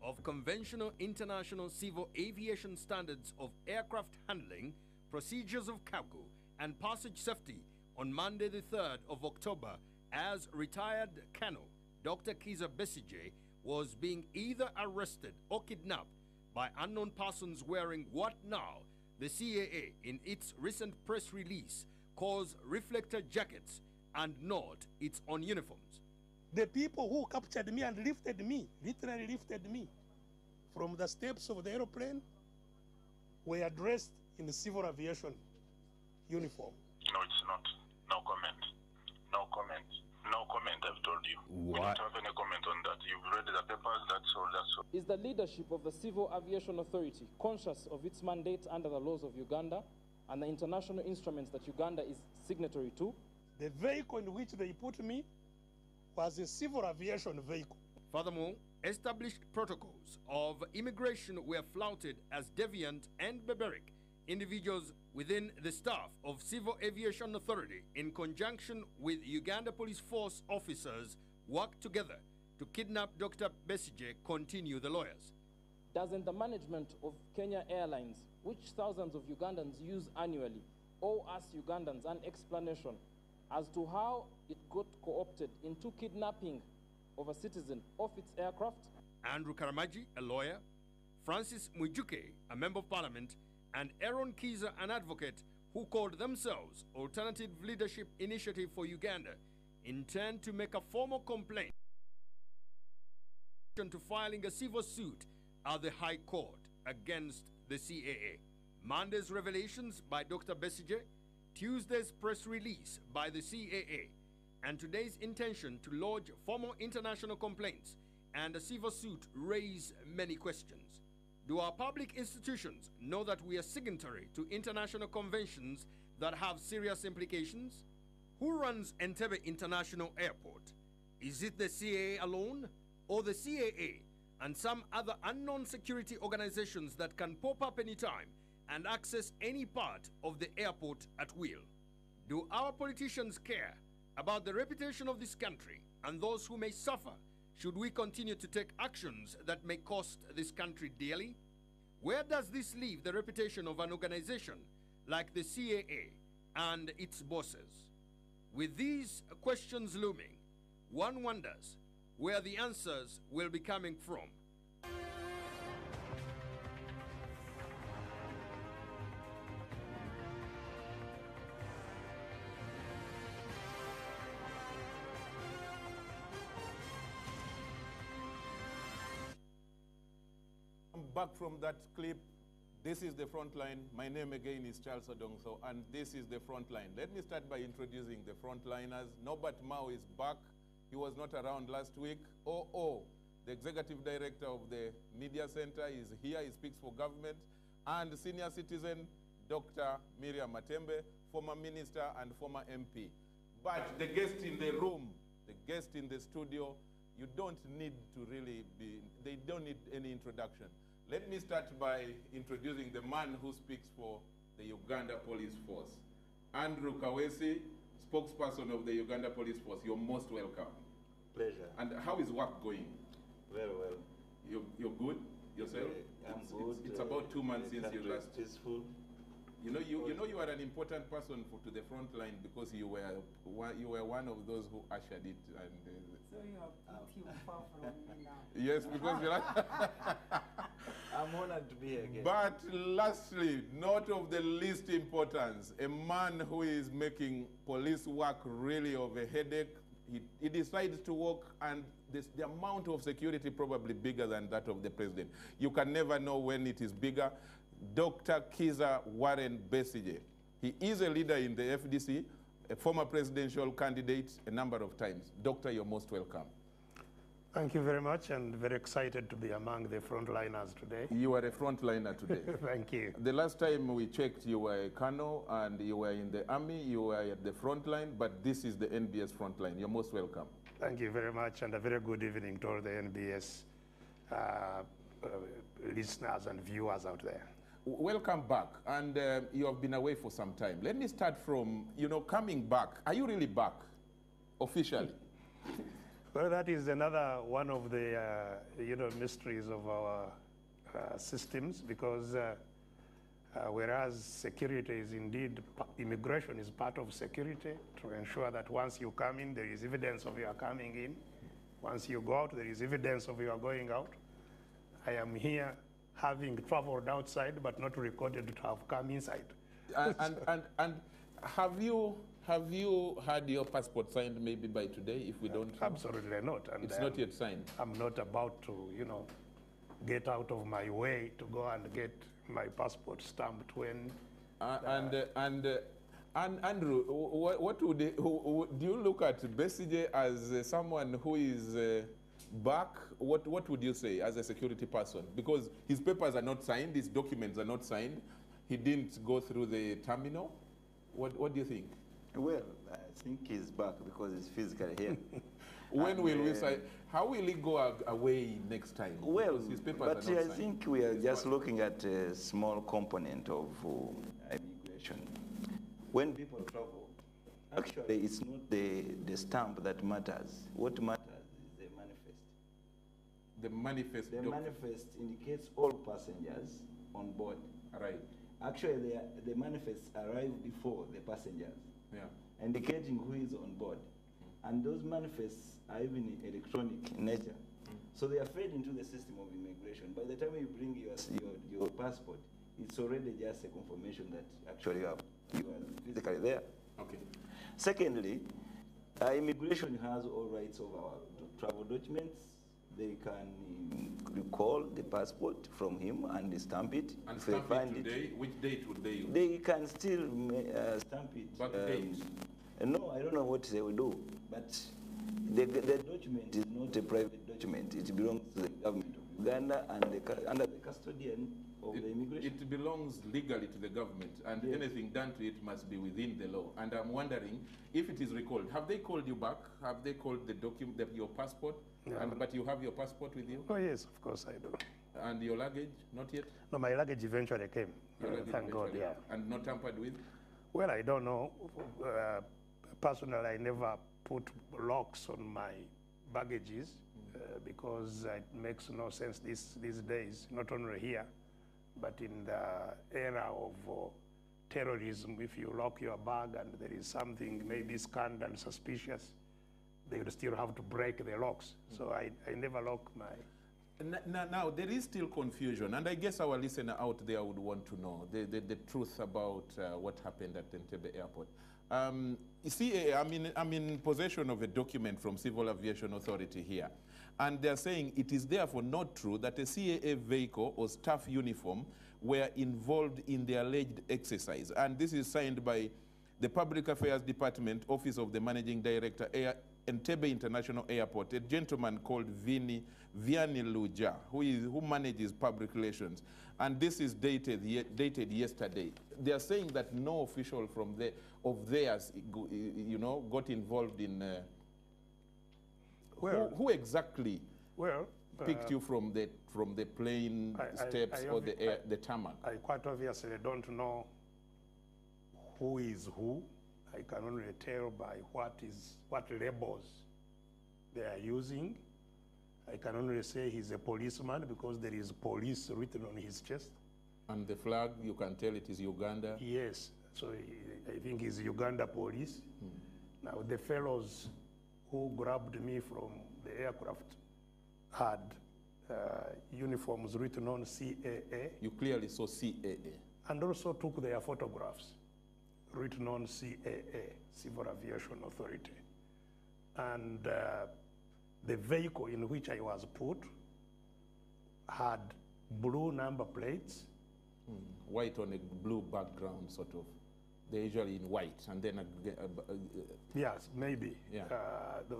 of Conventional International Civil Aviation Standards of Aircraft Handling, Procedures of Cargo, and Passage Safety on Monday the 3rd of October as retired Colonel Dr. Kizza Besigye was being either arrested or kidnapped by unknown persons wearing what now the CAA in its recent press release calls reflector jackets and not its own uniforms. The people who captured me and lifted me, literally lifted me from the steps of the aeroplane, were dressed in the civil aviation uniform. No, it's not. No comment. No comment. No comment, I've told you. What? We don't have any comment on that. You've read the papers, that's all, that's all. Is the leadership of the Civil Aviation Authority conscious of its mandate under the laws of Uganda and the international instruments that Uganda is signatory to? The vehicle in which they put me was a civil aviation vehicle. Furthermore, established protocols of immigration were flouted as deviant and barbaric. Individuals within the staff of Civil Aviation Authority, in conjunction with Uganda Police Force officers, worked together to kidnap Dr. Besigye, continue the lawyers. Doesn't the management of Kenya Airlines, which thousands of Ugandans use annually, owe us Ugandans an explanation as to how it got co-opted into kidnapping of a citizen off its aircraft? Andrew Karamaji, a lawyer, Francis Mwijuke, a member of parliament, and Aaron Kizza, an advocate, who called themselves Alternative Leadership Initiative for Uganda, intend to make a formal complaint to filing a civil suit at the High Court against the CAA. Monday's revelations by Dr. Besigye, Tuesday's press release by the CAA, and today's intention to lodge formal international complaints and a civil suit raise many questions. Do our public institutions know that we are signatory to international conventions that have serious implications? Who runs Entebbe International Airport? Is it the CAA alone, or the CAA and some other unknown security organizations that can pop up anytime and access any part of the airport at will? Do our politicians care about the reputation of this country and those who may suffer should we continue to take actions that may cost this country dearly? Where does this leave the reputation of an organization like the CAA and its bosses? With these questions looming, one wonders where the answers will be coming from. Back from that clip, this is the front line. My name again is Charles Odongso, and this is the front line. Let me start by introducing the frontliners. Norbert Mao is back. He was not around last week. The executive director of the media center, is here. He speaks for government. And senior citizen, Dr. Miriam Matembe, former minister and former MP. But the guest in the room, the guest in the studio, you don't need to really be, they don't need any introduction. Let me start by introducing the man who speaks for the Uganda Police Force. Andrew Kawesi, spokesperson of the Uganda Police Force. You're most welcome. Pleasure. And how is work going? Very well. You're good yourself? I'm good. It's about 2 months since you last. Peaceful. You know, you are an important person to the front line because you were one of those who ushered it. And so you are pretty far from me now. yes, because you're I'm honored to be here again. But lastly, not of the least importance, a man who is making police work really of a headache. He decides to work, and the amount of security probably bigger than that of the president. You can never know when it is bigger. Dr. Kizza Warren Besigye. He is a leader in the FDC, a former presidential candidate a number of times. Doctor, you're most welcome. Thank you very much, and very excited to be among the frontliners today. You are a frontliner today. Thank you. The last time we checked, you were a colonel and you were in the army, you were at the front line, but this is the NBS frontline. You're most welcome. Thank you very much, and a very good evening to all the NBS listeners and viewers out there. Welcome back, and you have been away for some time. Let me start from, coming back. Are you really back, officially? Well, that is another one of the mysteries of our systems, because whereas security is indeed, immigration is part of security to ensure that once you come in, there is evidence of your coming in. Once you go out, there is evidence of your going out. I am here having traveled outside, but not recorded to have come inside. And have you had your passport signed maybe by today, if we don't? Absolutely not. And it's not yet signed. I'm not about to, get out of my way to go and get my passport stamped when. And Andrew, what would do you look at Besigye as someone who is back? What would you say as a security person? Because his papers are not signed, his documents are not signed. He didn't go through the terminal. What do you think? Well, I think he's back because he's physically here. When will we say? How will he go away next time? Well, because his papers but are not I signed. think we are just looking at a small component of immigration. When people travel, actually, it's not the stamp that matters. What matters is the manifest. The manifest. The manifest indicates all passengers on board. Right. Actually, the manifests arrive before the passengers, indicating who is on board. And those manifests are even electronic in nature. So they are fed into the system of immigration. By the time you bring your passport, it's already just a confirmation that actually you are physically there. Okay. Secondly, immigration has all rights over our travel documents. They can recall the passport from him and stamp it. And if stamp they find it today? Which date would they use? They can still stamp it. Back date? No, I don't know what they will do. But the document is not a private document. It belongs to the government of Uganda and under the custodian of the immigration. It belongs legally to the government, and anything done to it must be within the law. And I'm wondering if it is recalled. Have they called you back? Have they called the document, your passport? No. But you have your passport with you? Oh, yes, of course I do. And your luggage? Not yet? No, my luggage eventually came. Your luggage Thank God, eventually. And not tampered with? Well, I don't know. Personally, I never put locks on my baggages because it makes no sense these days, not only here, but in the era of terrorism. If you lock your bag and there is something maybe scanned and suspicious, they would still have to break the locks. So I never lock my... Now, there is still confusion, and I guess our listener out there would want to know the truth about what happened at Entebbe Airport. CAA, I'm in possession of a document from Civil Aviation Authority here, and they're saying it is therefore not true that a CAA vehicle or staff uniform were involved in the alleged exercise. And this is signed by the Public Affairs Department, Office of the Managing Director, Entebbe International Airport, a gentleman called Vianney Luja, who manages public relations. And this is dated yesterday. They are saying that no official of theirs, got involved in. Who exactly picked you from the plane steps or the tarmac? I quite obviously don't know who is who. I can only tell by what labels they are using. I can only say he's a policeman because there is police written on his chest. And the flag, you can tell it is Uganda? Yes, so I think it's Uganda police. Now the fellows who grabbed me from the aircraft had uniforms written on CAA. You clearly saw CAA. And also took their photographs written on CAA, Civil Aviation Authority. And the vehicle in which I was put had blue number plates. White on a blue background, sort of. They're usually in white, and then yes, maybe. Yeah.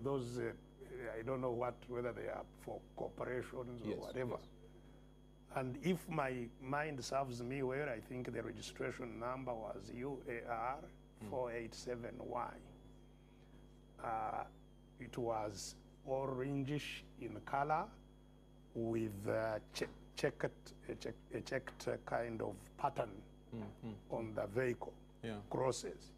Those, I don't know whether they are for corporations or whatever. Yes. And if my mind serves me well, I think the registration number was UAR 487Y. It was orangish in color with a checked kind of pattern on the vehicle, crosses.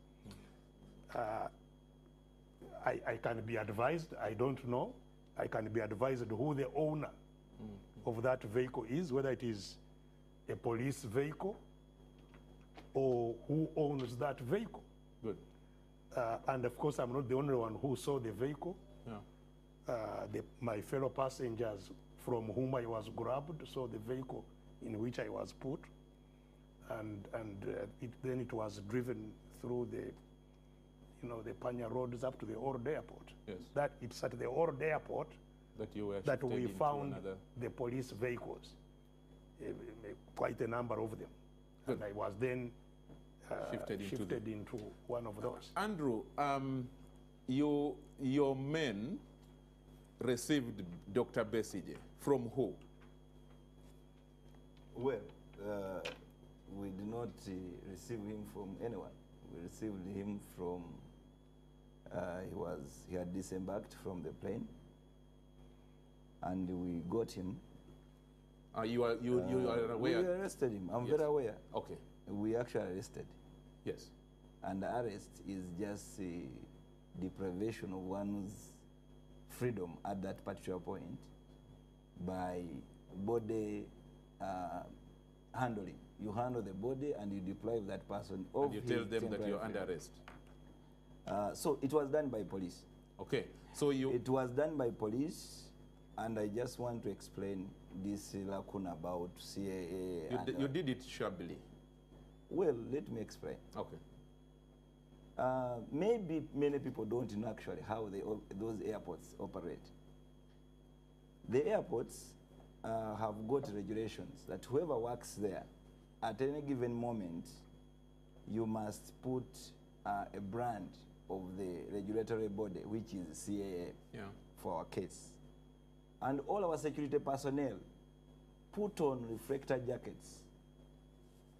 I can be advised, I don't know, I can be advised who the owner of that vehicle is, whether it is a police vehicle or who owns that vehicle. Good. And of course, I'm not the only one who saw the vehicle. Yeah. My fellow passengers from whom I was grabbed saw the vehicle in which I was put, and then it was driven through the Panya roads up to the Old Airport. Yes. That it's at the Old Airport That you were that shifted we into found another. the police vehicles, quite a number of them. Good. And I was then Shifted into one of those. Andrew, your men received Dr. Besigye from who? Well, we did not receive him from anyone. We received him from, he had disembarked from the plane, and we got him. You are aware? We arrested him. I'm very aware. Okay. We actually arrested. Yes. And the arrest is just deprivation of one's freedom at that particular point by body handling. You handle the body and you deprive that person of And you tell his them that you're temporary under freedom. arrest. So it was done by police. Okay. So you. It was done by police, and I just want to explain this lacuna about CAA. You did it shabbily. Well, let me explain. Okay. Maybe many people don't know actually how those airports operate. The airports have got regulations that whoever works there, at any given moment, you must put a brand of the regulatory body, which is CAA, for our case. And all our security personnel put on reflector jackets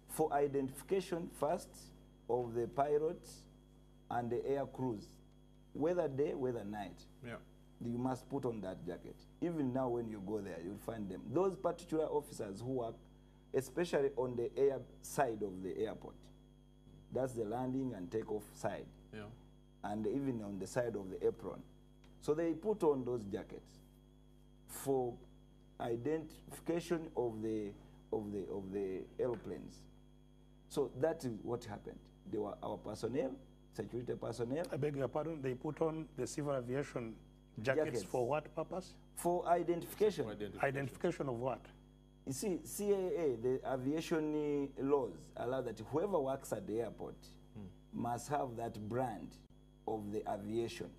for identification first of the pilots and the air crews, whether day, whether night. Yeah. You must put on that jacket. Even now when you go there, you'll find them. Those particular officers who work, especially on the air side of the airport, that's the landing and takeoff side, and even on the side of the apron. So they put on those jackets for identification of the airplanes. So that is what happened. They were our personnel, security personnel. I beg your pardon, they put on the civil aviation jackets for what purpose? For identification. Identification of what? You see, CAA, the aviation laws allow that whoever works at the airport must have that brand of the aviation.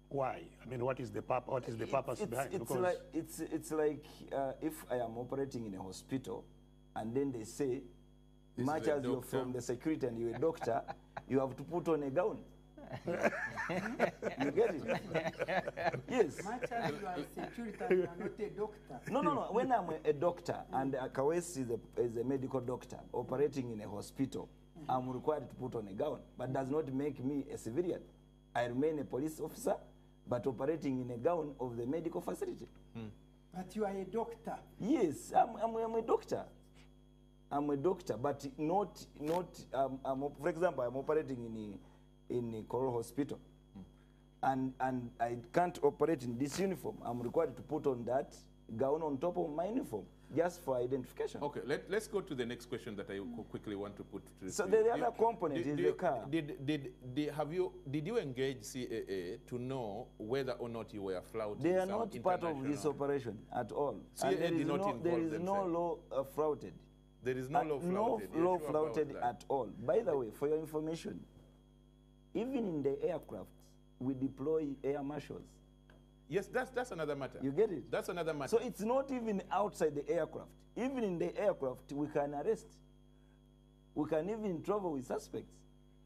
Why? I mean, what is the purpose behind it? It's like if I am operating in a hospital and then they say, much as you're from the security and you're a doctor, you have to put on a gown. You get it? Yes. Much as you are a security and you are not a doctor. No. When I'm a doctor and Kawesi is a medical doctor operating in a hospital, I'm required to put on a gown, but does not make me a civilian. I remain a police officer, but operating in a gown of the medical facility. But you are a doctor. Yes, I'm a doctor. I'm a doctor, but not. For example, I'm operating in a Coral Hospital, and I can't operate in this uniform. I'm required to put on that gown on top of my uniform, just for identification. Okay, let's go to the next question that I quickly want to put to. So the other component is the car. Did you engage CAA to know whether or not you were flouting? They are not part of this operation at all. CAA did not involve There is themselves. no law flouted. There is no law flouted. No law flouted at all. By the way, for your information, even in the aircraft, we deploy air marshals. Yes, that's another matter. You get it? That's another matter. So it's not even outside the aircraft. Even in the aircraft, we can arrest. We can even travel with suspects.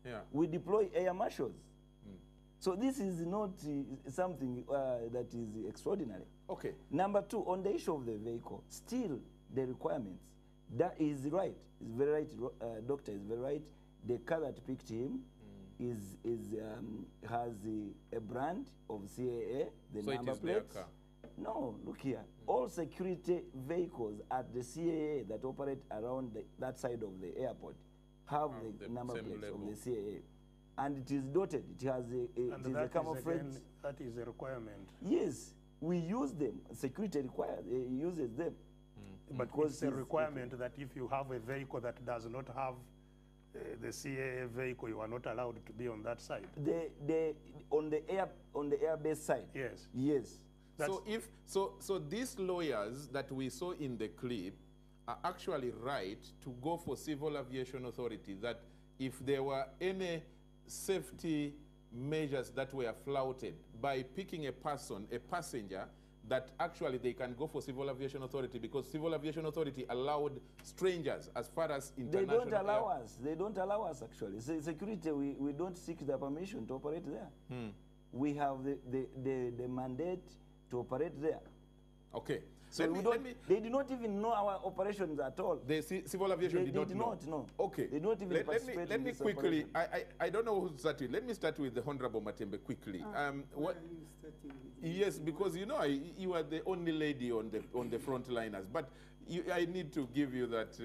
Yeah. We deploy air marshals. So this is not something that is extraordinary. Okay. Number two, on the issue of the vehicle, still the requirements. That is right. It's very right. Doctor is very right. The car that picked him has a brand of CAA, the so number it is their plates. car. No, look here. All security vehicles at the CAA that operate around that side of the airport have the number same plates label. of the CAA. And it is dotted. It has a And that camouflage. that is a requirement. Yes. we use them. Security requires, uses them. But Because it's a it's- requirement that if you have a vehicle that does not have the CAA vehicle, you are not allowed to be on that side. On the airbase side. Yes. Yes. So these lawyers that we saw in the clip are actually right to go for Civil Aviation Authority, that if there were any safety measures that were flouted by picking a passenger, that actually they can go for Civil Aviation Authority, because Civil Aviation Authority allowed strangers as far as international... They don't allow us. They don't allow us, actually. Security, we don't seek the permission to operate there. We have the mandate to operate there. Okay. So they do not even know our operations at all. The Civil Aviation did not know. Okay. They don't even participate let in me this quickly, operation. I don't know who's starting. Let me start with the Honorable Matembe quickly. What are you starting with? Yes, because you know you are the only lady on the frontliners, but I need to give you that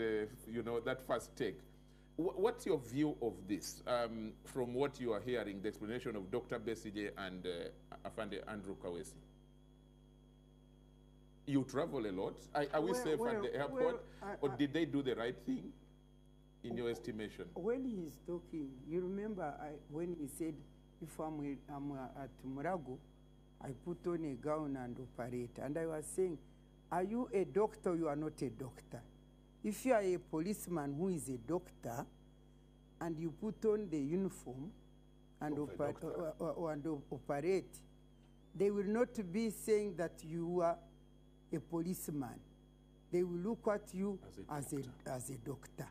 you know, that first take. What's your view of this from what you are hearing, the explanation of Dr. Besigye and Afande Andrew Kawesi? You travel a lot. Are we safe at the airport, or did they do the right thing, in your estimation? When he's talking, you remember when he said, if I'm at Murago, I put on a gown and operate. And I was saying, are you a doctor or you are not a doctor? If you are a policeman who is a doctor, and you put on the uniform and operate, they will not be saying that you are a policeman. They will look at you as a doctor.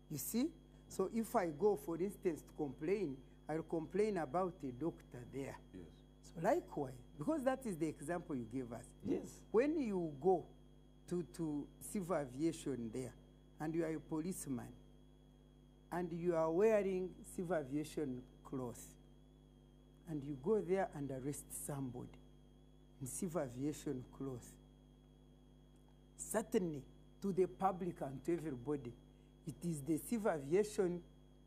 You see? So if I go, for instance, to complain, I'll complain about a doctor there. Yes. So likewise, because that is the example you gave us. Yes. When you go to civil aviation there, and you are a policeman, and you are wearing civil aviation clothes, and you go there and arrest somebody in civil aviation clothes, certainly to the public and to everybody, it is the civil aviation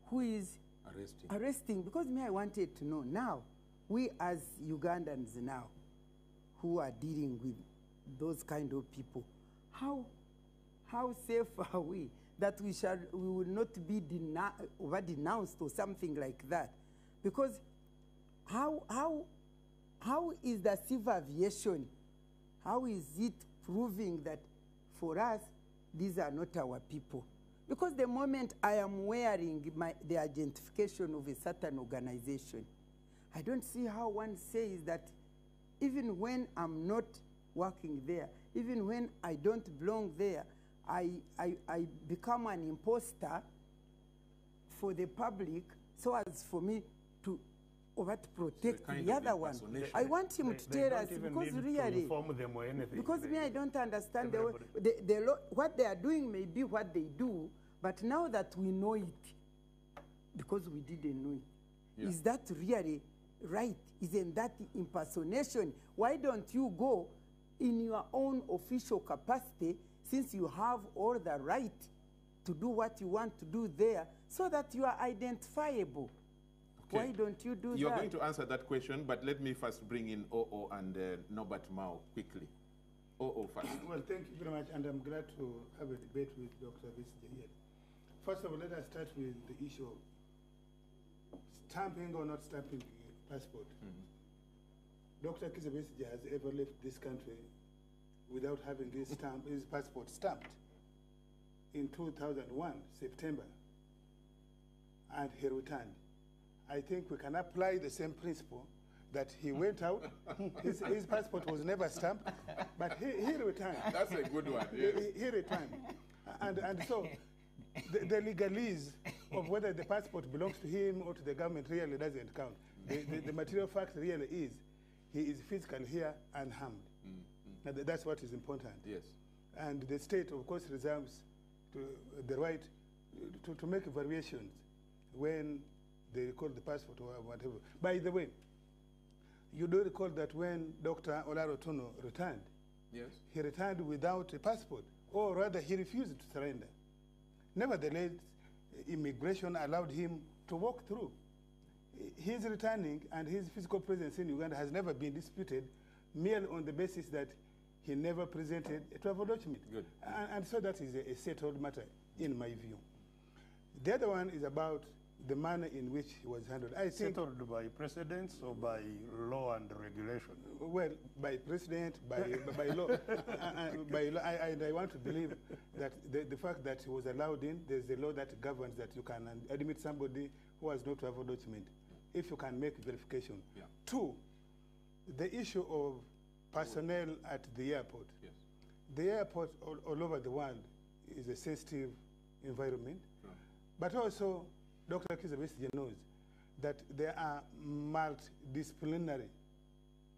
who is arresting. Because me, I wanted to know now, we as Ugandans now, who are dealing with those kind of people, how safe are we that we will not be over-denounced or something like that? Because how is the civil aviation, how is it proving that for us, these are not our people? Because the moment I am wearing the identification of a certain organization, I don't see how one says that even when I'm not working there, even when I don't belong there, I become an imposter for the public, so as for me to protect the other one. I want him to tell us, because really, because me, I don't understand what they are doing may be what they do, but now that we know it, because we didn't know it, is that really right? Isn't that impersonation? Why don't you go in your own official capacity, since you have all the right to do what you want to do there, so that you are identifiable? Okay. Why don't you do that? You're going to answer that question, but let me first bring in OO and Norbert Mao quickly. OO first. Well, thank you very much, and I'm glad to have a debate with Dr. Besigye here. First of all, let us start with the issue of stamping or not stamping passport. Dr. Kizza Besigye has ever left this country without having his passport stamped in 2001, September, and he returned. I think we can apply the same principle that he went out, his passport was never stamped, but he returned. That's a good one, yes. He returned. And so the legalese of whether the passport belongs to him or to the government really doesn't count. The material fact really is he is physically here unharmed. And that's what is important. Yes. And the state, of course, reserves the right to make variations when they record the passport or whatever. By the way, you do recall that when Dr. Olarotono returned, yes, he returned without a passport, or rather he refused to surrender. Nevertheless, immigration allowed him to walk through. His returning and his physical presence in Uganda has never been disputed merely on the basis that he never presented a travel document. Good. And so that is a settled matter, in my view. The other one is about the manner in which he was handled. I think Settled by precedents or by law and regulation? well, by precedent, by law. By law. I want to believe that the fact that he was allowed in, there's a law that governs that you can admit somebody who has no travel document if you can make verification. Yeah. Two, the issue of personnel at the airport. Yes. The airport all over the world is a sensitive environment, Sure. but also Dr. Kizza Besigye knows that there are multidisciplinary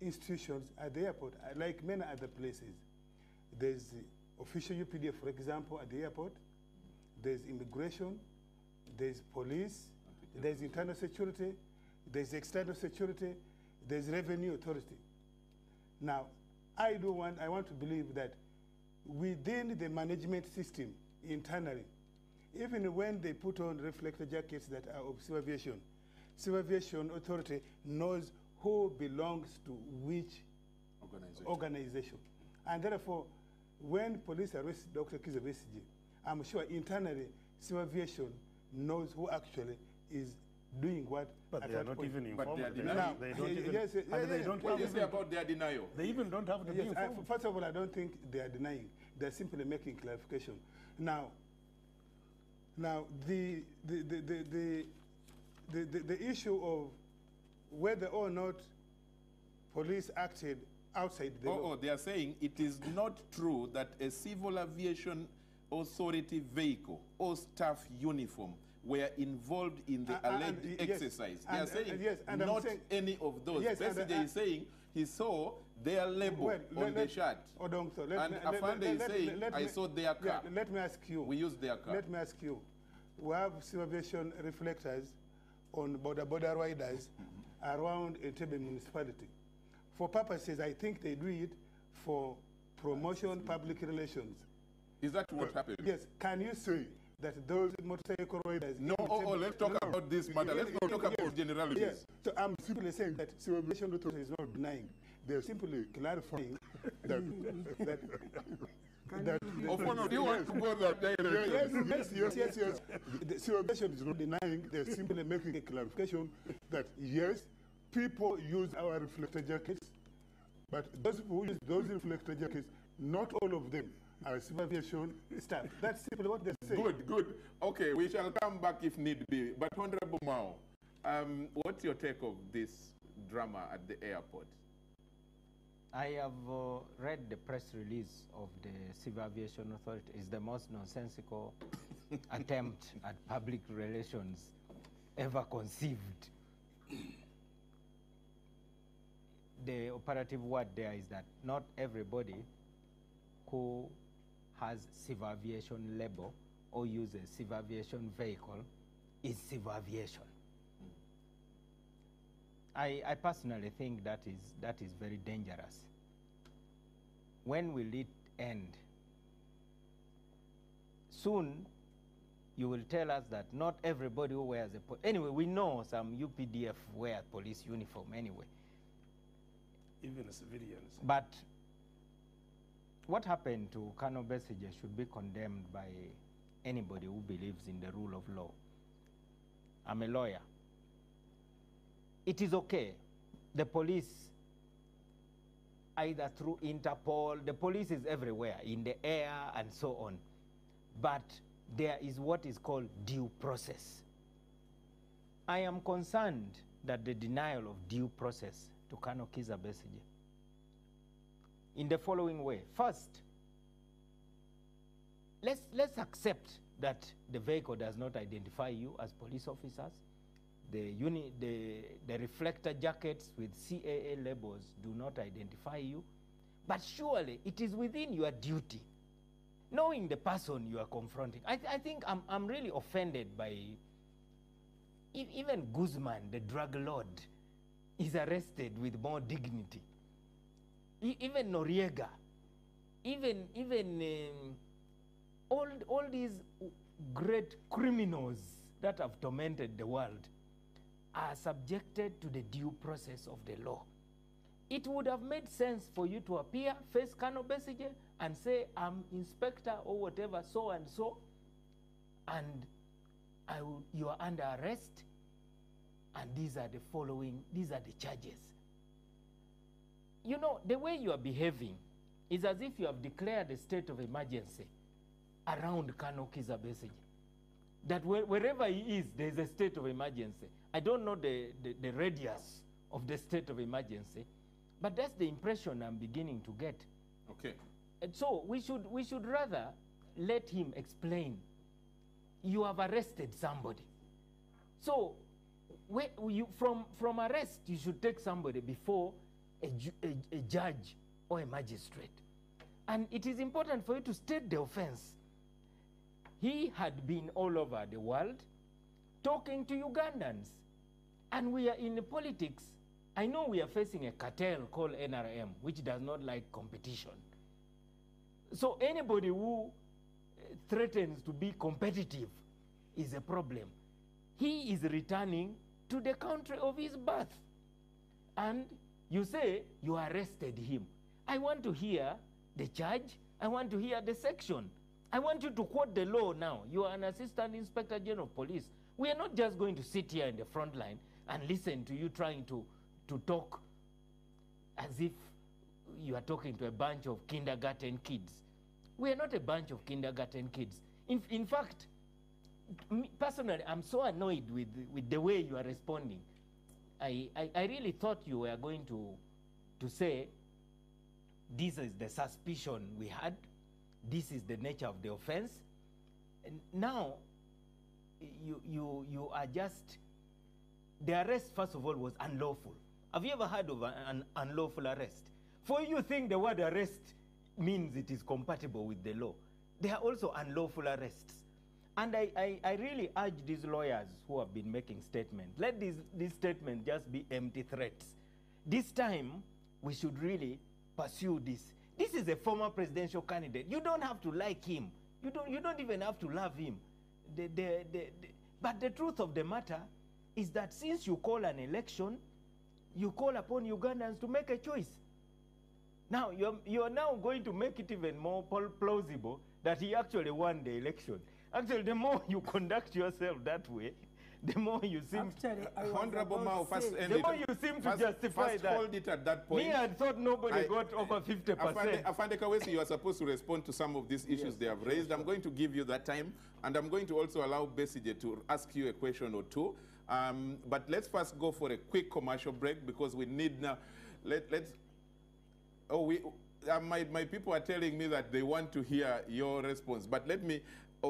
institutions at the airport, like many other places. There's the official UPDF, for example, at the airport. There's immigration, there's police, there's internal security, there's external security, there's revenue authority. Now, I want to believe that within the management system internally, even when they put on reflector jackets that are of Civil Aviation Authority knows who belongs to which organization. And therefore, when police arrest Dr. Kizza Besigye, I'm sure internally Civil Aviation knows who actually is doing what. But they are not even informed. But they are denying. They don't even. Yes, and they don't What have do you say even- about their denial? They even don't have to be Yes, informed. first of all, I don't think they are denying. They're simply making clarification. Now the issue of whether or not police acted outside the law. They are saying it is not true that a Civil Aviation Authority vehicle or staff uniform were involved in the alleged yes, exercise. They are saying yes, and I'm not saying- any of those. Yes, and, Besigye is saying he saw their label on the shirt. And Afande is saying, I saw their car. Yeah, let me ask you. We use their car. Let me ask you. We have Civil Aviation reflectors on border riders around Entebbe municipality. For purposes, I think they do it for promotion, public relations. Is that what happened? Yes. Can you say that those motorcycle riders... No, let's talk about this matter. Let's not talk about generalities. Yes. So I'm simply saying that Civil Aviation Authority is not denying. They're simply clarifying that Do you want to go that direction? Yes. The Civil Aviation is not denying. They're simply making a clarification that yes, people use our reflector jackets, but those who use those reflector jackets, not all of them are Civil Aviation staff. That's simply what they're saying. Good. Okay, we shall come back if need be. But Honorable Mao, what's your take of this drama at the airport? I have read the press release of the Civil Aviation Authority. It's the most nonsensical attempt at public relations ever conceived. The operative word there is that not everybody who has civil aviation label or uses civil aviation vehicle is civil aviation. I personally think that is very dangerous. When will it end? Soon, you will tell us that not everybody who wears a anyway, we know some UPDF wear police uniform anyway. Even civilians. But what happened to Colonel Besigye should be condemned by anybody who believes in the rule of law. I'm a lawyer. It is okay. The police, either through Interpol, the police is everywhere, in the air and so on. But there is what is called due process. I am concerned that the denial of due process to Colonel Kizza Besigye in the following way. First, let's accept that the vehicle does not identify you as police officers. The reflector jackets with CAA labels do not identify you. But surely it is within your duty, knowing the person you are confronting. I think I'm really offended by even Guzman, the drug lord, is arrested with more dignity. Even Noriega, even all these great criminals that have tormented the world are subjected to the due process of the law. it would have made sense for you to appear, face Colonel Besigye, and say, I'm inspector or whatever, so and so, and you are under arrest, and these are the charges. You know, the way you are behaving is as if you have declared a state of emergency around Colonel Kizza Besigye. That wherever he is, there is a state of emergency. I don't know the radius of the state of emergency, but that's the impression I'm beginning to get. Okay. And so we should rather let him explain. You have arrested somebody. So from arrest, you should take somebody before a judge or a magistrate. And it is important for you to state the offense. He had been all over the world talking to Ugandans. And we are in politics. I know we are facing a cartel called NRM, which does not like competition. So anybody who threatens to be competitive is a problem. He is returning to the country of his birth. And you say you arrested him. I want to hear the charge. I want to hear the section. I want you to quote the law now. You are an Assistant Inspector General of Police. We are not just going to sit here in the front line and listen to you trying to talk as if you are talking to a bunch of kindergarten kids. We are not a bunch of kindergarten kids. In fact, personally, I'm so annoyed with the way you are responding. I really thought you were going to say, this is the suspicion we had, this is the nature of the offense. And now, you are just, the arrest, first of all, was unlawful. Have you ever heard of an unlawful arrest? For you think the word arrest means it is compatible with the law. There are also unlawful arrests. And I really urge these lawyers who have been making statements, let these statements just be empty threats. This time, we should really pursue this. This is a former presidential candidate. You don't have to like him. You don't even have to love him. But the truth of the matter is that since you call an election, you call upon Ugandans to make a choice. Now, you're now going to make it even more plausible that he actually won the election. Actually, the more you conduct yourself that way, the more you seem Honorable Mao, the more you seem to justify that. Hold it at that point. Me, I thought nobody got over 50%. Afande Kawesi, you are supposed to respond to some of these issues they have raised. I'm going to give you that time, and I'm going to also allow Besigye to ask you a question or two. But let's first go for a quick commercial break because we need now. My people are telling me that they want to hear your response. But let me.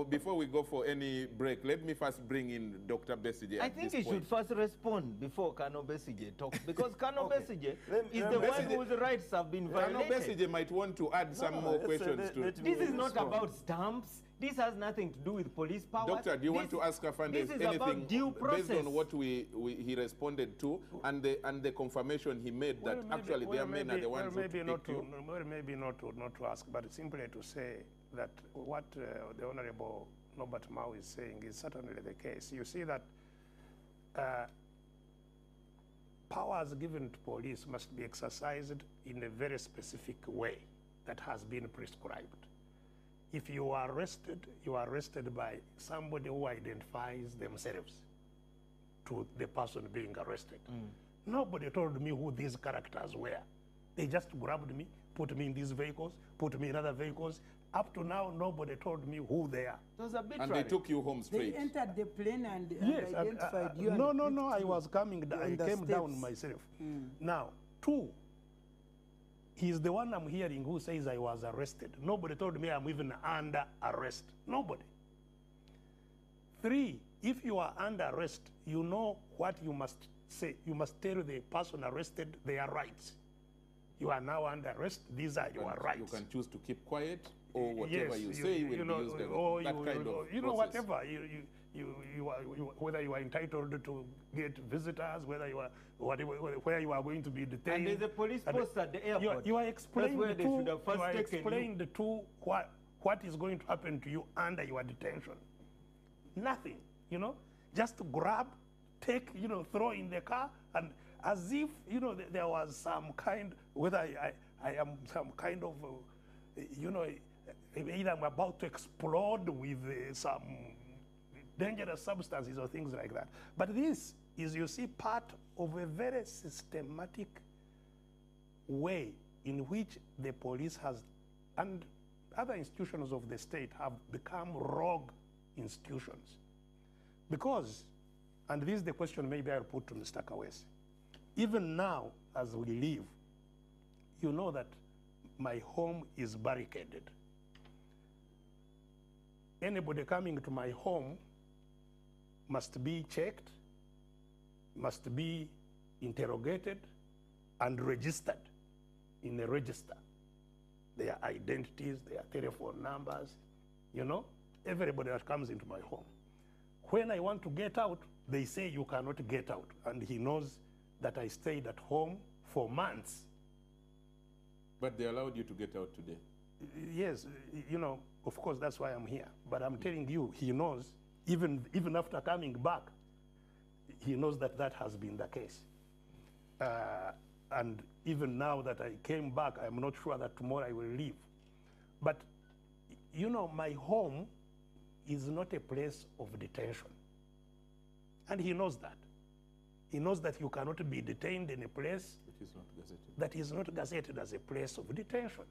Before we go for any break, let me first bring in Dr. Besigye. I think he should first respond before Colonel Besigye talks, because Colonel Besigye is the one whose rights have been violated. Colonel Besigye might want to add some more questions to it. This is not about stamps. This has nothing to do with police power. Doctor, do you want to ask Afande anything based on what he responded to and the confirmation he made that actually their men are the ones who picked you? Maybe not to ask, but simply to say that what the Honorable Norbert Mao is saying is certainly the case. You see that powers given to police must be exercised in a very specific way that has been prescribed. If you are arrested by somebody who identifies themselves to the person being arrested. Nobody told me who these characters were. They just grabbed me, put me in these vehicles, put me in other vehicles. Up to now, nobody told me who they are. And they took you home straight. They entered the plane and yes, identified you. No, I was coming. I came down myself. Now, two, he's the one I'm hearing who says I was arrested. Nobody told me I'm even under arrest. Nobody. Three, if you are under arrest, you know what you must say. You must tell the person arrested their rights. You are now under arrest. These are your rights. You can choose to keep quiet, or whatever you say will be used as that kind of process. Whatever whether you are entitled to get visitors, whether you are where you are going to be detained. And there's a police post at the airport. You are explaining what is going to happen to you under your detention. Nothing, just grab, take, throw in the car, and as if, you know, there was some kind, whether I am some kind of, you know, either I'm about to explode with some dangerous substances or things like that. But this is, you see, part of a very systematic way in which the police has, and other institutions of the state have become rogue institutions. Because, and this is the question maybe I'll put to Mr. Kawesi, even now as we live, you know that my home is barricaded. Anybody coming to my home must be checked, must be interrogated and registered in a register. Their identities, their telephone numbers, you know, everybody that comes into my home. When I want to get out, they say you cannot get out. And he knows that I stayed at home for months. But they allowed you to get out today? Yes, you know, of course, that's why I'm here. But I'm telling you, he knows, even after coming back, he knows that that has been the case. And even now that I came back, I'm not sure that tomorrow I will leave. But, you know, my home is not a place of detention. And he knows that. He knows that you cannot be detained in a place that is not gazetted as a place of detention.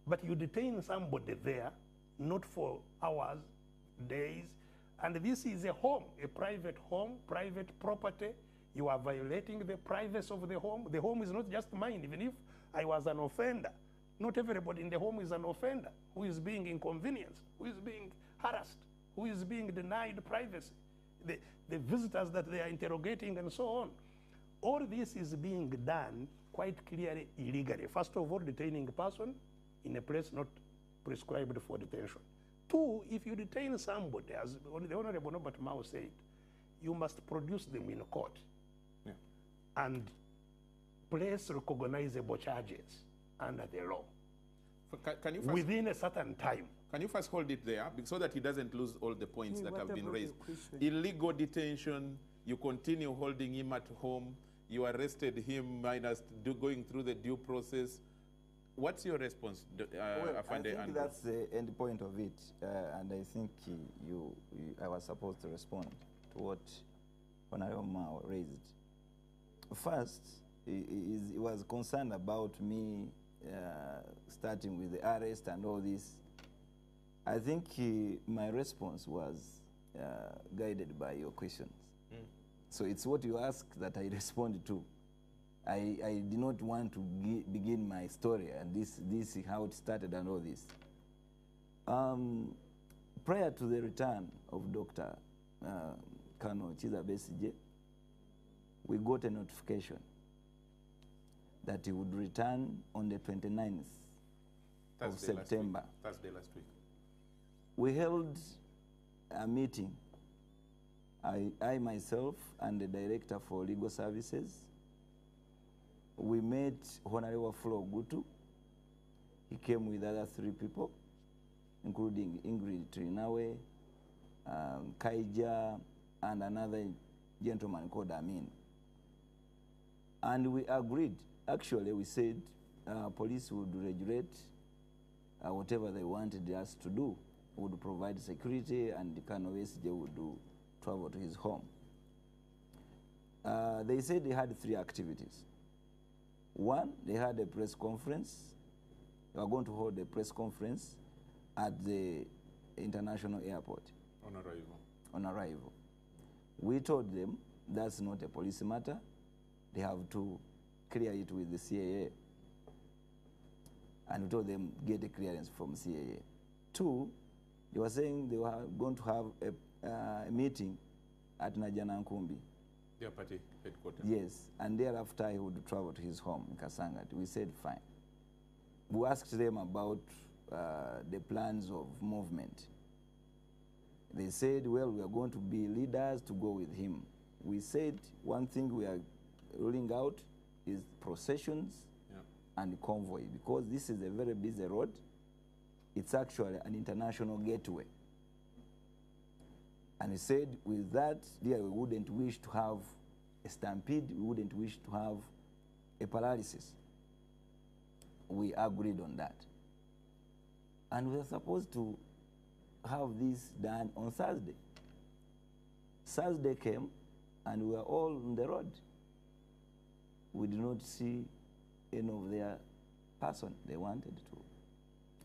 But you detain somebody there, not for hours, days, and this is a home, a private home, private property. You are violating the privacy of the home. The home is not just mine. Even if I was an offender, not everybody in the home is an offender who is being inconvenienced, who is being harassed, who is being denied privacy. The visitors that they are interrogating and so on. All this is being done quite clearly illegally. First of all, detaining a person in a place not prescribed for detention. Two, if you detain somebody, as the Honorable Norbert Mao said, you must produce them in court and place recognizable charges under the law can you within a certain time. Can you first hold it there so that he doesn't lose all the points that have been raised? Illegal detention, you continue holding him at home, you arrested him minus going through the due process. What's your response, well, I think that's the end point of it, and I think I was supposed to respond to what Honorable Mao raised. First, he was concerned about me starting with the arrest and all this. I think my response was guided by your questions. So it's what you asked that I responded to. I did not want to begin my story, and this is how it started and all this. Prior to the return of Dr. Colonel Kizza Besigye, we got a notification that he would return on the 29th of September. Thursday last week. We held a meeting, I myself and the Director for Legal Services. We met Honorable Flo Gutu. He came with other 3 people, including Ingrid Trinawe, Kaija, and another gentleman called Amin. And we agreed, actually we said police would regulate whatever they wanted us to do, would provide security, and the Colonel Besigye would travel to his home. They said they had 3 activities. One, they had a press conference. They were going to hold a press conference at the international airport. On arrival. On arrival. We told them that's not a police matter. They have to clear it with the CAA. And we told them get a clearance from CAA. 2, they were saying they were going to have a meeting at Najana Nkumbi. Their party headquarters. Yes, and thereafter he would travel to his home in Kasangati. We said fine. We asked them about the plans of movement. They said, well, we are going to be leaders to go with him. We said one thing we are ruling out is processions and convoy, because this is a very busy road. It's actually an international gateway. And he said, with that, we wouldn't wish to have a stampede. We wouldn't wish to have a paralysis. We agreed on that. And we were supposed to have this done on Thursday. Thursday came, and we were all on the road. We did not see any of their person. They wanted to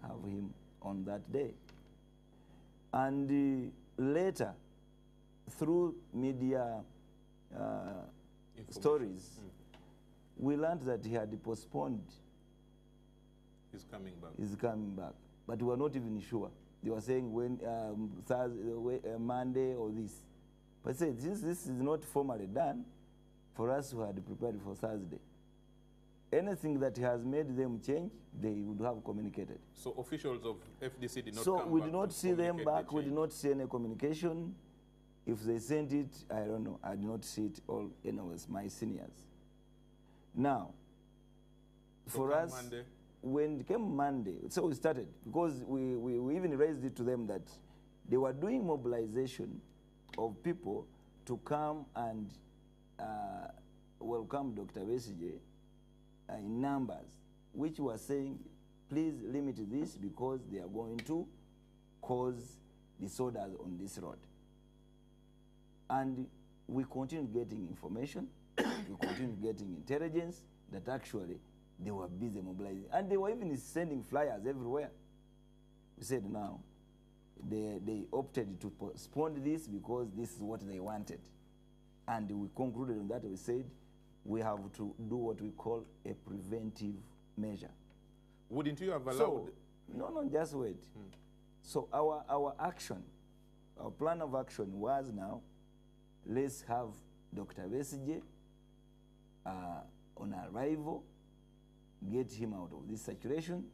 have him on that day. And later, through media stories, we learned that he had postponed. He's coming back. He's coming back. But we were not even sure. They were saying when Thursday, Monday or this. But say, since this is not formally done, for us who had prepared for Thursday, anything that has made them change, they would have communicated. So officials of FDC did not come back. So we did not see them back. We did not see any communication. If they sent it, I don't know. I did not see it all. Anyways, my seniors. Now, so for us, Monday. When it came Monday, so we started, because we even raised it to them that they were doing mobilization of people to come and welcome Dr. Besigye in numbers, which were saying, please limit this because they are going to cause disorders on this road. And we continued getting information, we continued getting intelligence that actually they were busy mobilizing. And they were even sending flyers everywhere. We said now, they opted to postpone this because this is what they wanted. And we concluded on that. We said, we have to do what we call a preventive measure. Wouldn't you have allowed? So, no, just wait. So our action, our plan of action was now, let's have Dr. Besigye on arrival, get him out of this situation,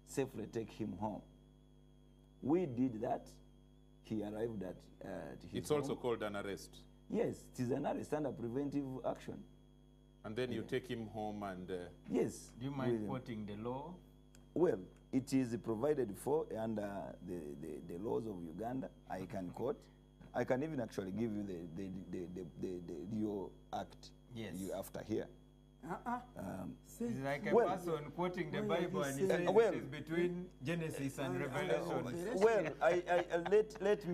safely take him home. We did that. He arrived at his It's home. also called an arrest. Yes, it is an arrest under preventive action. And then you take him home and... Yes. Do you mind quoting the law? Well, it is provided for under the laws of Uganda. I can quote. I can even actually give you the Rio Act. Yes. You after here. It's like a person quoting the Bible and he says it is between Genesis and Revelation. Well, let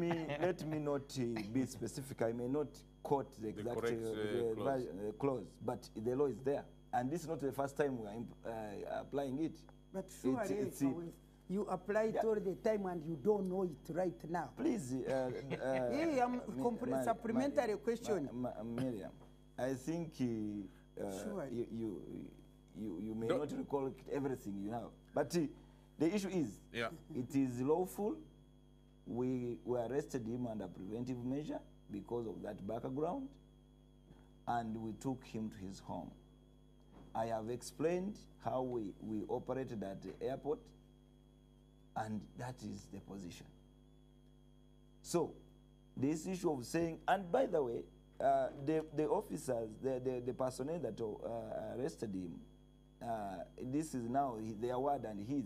me not be specific. I may not quote the exact clause, but the law is there, and this is not the first time we are applying it. But surely, you apply it all the time and you don't know it right now. Please, supplementary question. Miriam, I think you may not recall everything you have, but the issue is, it is lawful. We arrested him under preventive measure because of that background, and we took him to his home. I have explained how we operated at the airport, and that is the position. So, this issue of saying, and by the way, the officers, the personnel that arrested him, this is now their word and his.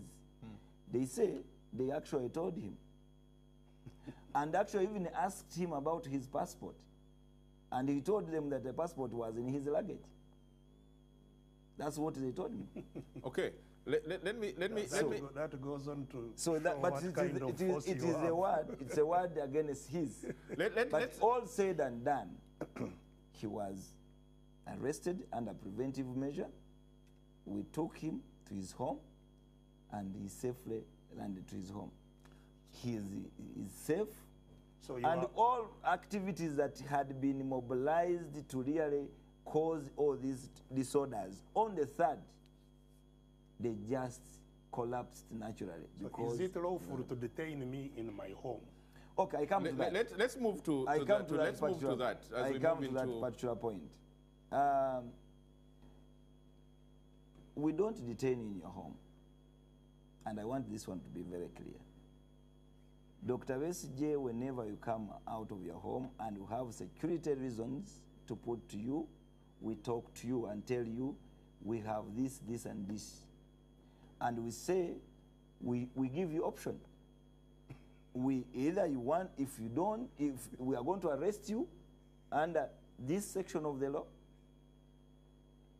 They say they actually told him, and actually even asked him about his passport, and he told them that the passport was in his luggage. That's what they told me. Okay, let me. That goes on to. So that, but it is a word. It's a word against his. But all said and done, he was arrested under preventive measure. We took him to his home, and he safely landed to his home. He is safe. So and all activities that had been mobilized to really cause all these disorders, on the 3rd, they just collapsed naturally. So is it lawful to detain me in my home? Okay, I come to that. Let's move to that. Let's move to that. I come to that particular point. We don't detain you in your home. And I want this one to be very clear. Dr. Besigye, whenever you come out of your home and you have security reasons to put to you, we talk to you and tell you, we have this, this, and this. And we say, we give you option. Either you want, if you don't, if we are going to arrest you under this section of the law,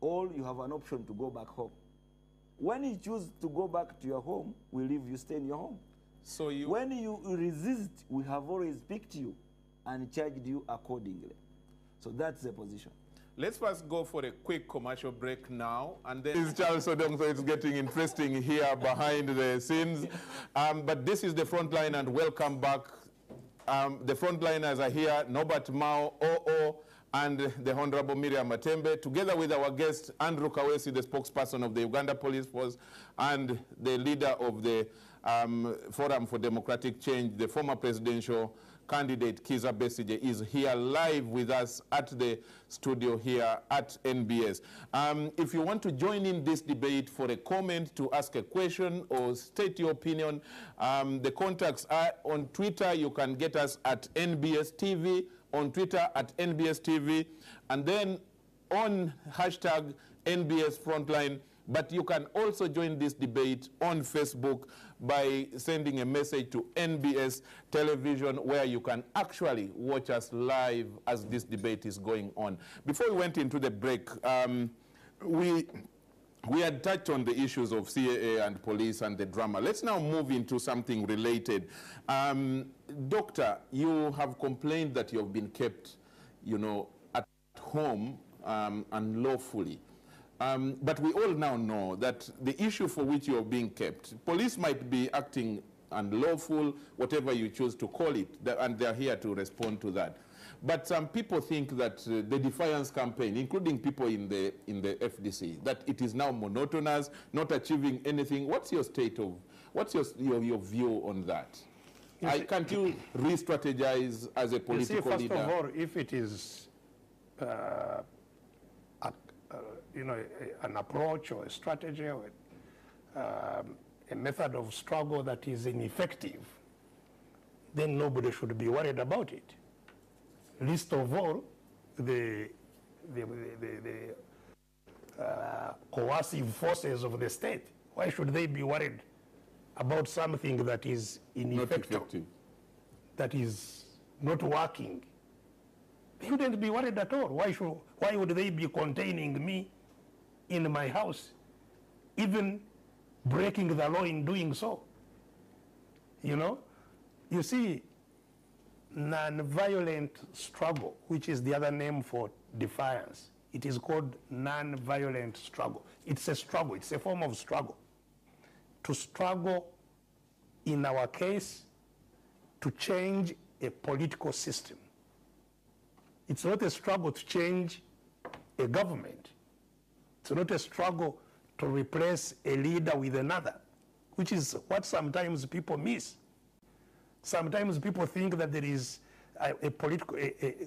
or you have an option to go back home. When you choose to go back to your home, we leave you stay in your home. So you... When you resist, we have always picked you and charged you accordingly. So that's the position. Let's first go for a quick commercial break now, and then... This is Charles Odong, so it's getting interesting here behind the scenes. But this is the Frontline, and welcome back. The Frontliners are here, Norbert Mao, OO, and the Honorable Miriam Matembe, together with our guest, Andrew Kawesi, the spokesperson of the Uganda Police Force, and the leader of the Forum for Democratic Change, the former presidential candidate Kizza Besigye, is here live with us at the studio here at NBS. If you want to join in this debate for a comment, to ask a question or state your opinion, the contacts are on Twitter. You can get us at NBS TV, on Twitter at NBS TV, and then on hashtag NBS Frontline. But you can also join this debate on Facebook by sending a message to NBS Television, where you can actually watch us live as this debate is going on. Before we went into the break, we had touched on the issues of CAA and police and the drama. Let's now move into something related. Doctor, you have complained that you have been kept, at home unlawfully. But we all now know that the issue for which you are being kept, police might be acting unlawful, whatever you choose to call it, and they're here to respond to that. But some people think that the defiance campaign, including people in the FDC, that it is now monotonous, not achieving anything. What's your your view on that? Can't you re-strategize as a political leader? First of all, if it is an approach or a strategy or a method of struggle that is ineffective, then nobody should be worried about it. Least of all, the coercive forces of the state. Why should they be worried about something that is ineffective, that is not working? They wouldn't be worried at all. Why would they be containing me in my house, even breaking the law in doing so? You see, non-violent struggle, which is the other name for defiance, it is called non-violent struggle. It's a struggle, it's a form of struggle. To struggle, in our case, to change a political system. It's not a struggle to change a government. It's not a struggle to replace a leader with another, which is what sometimes people miss. Sometimes people think that there is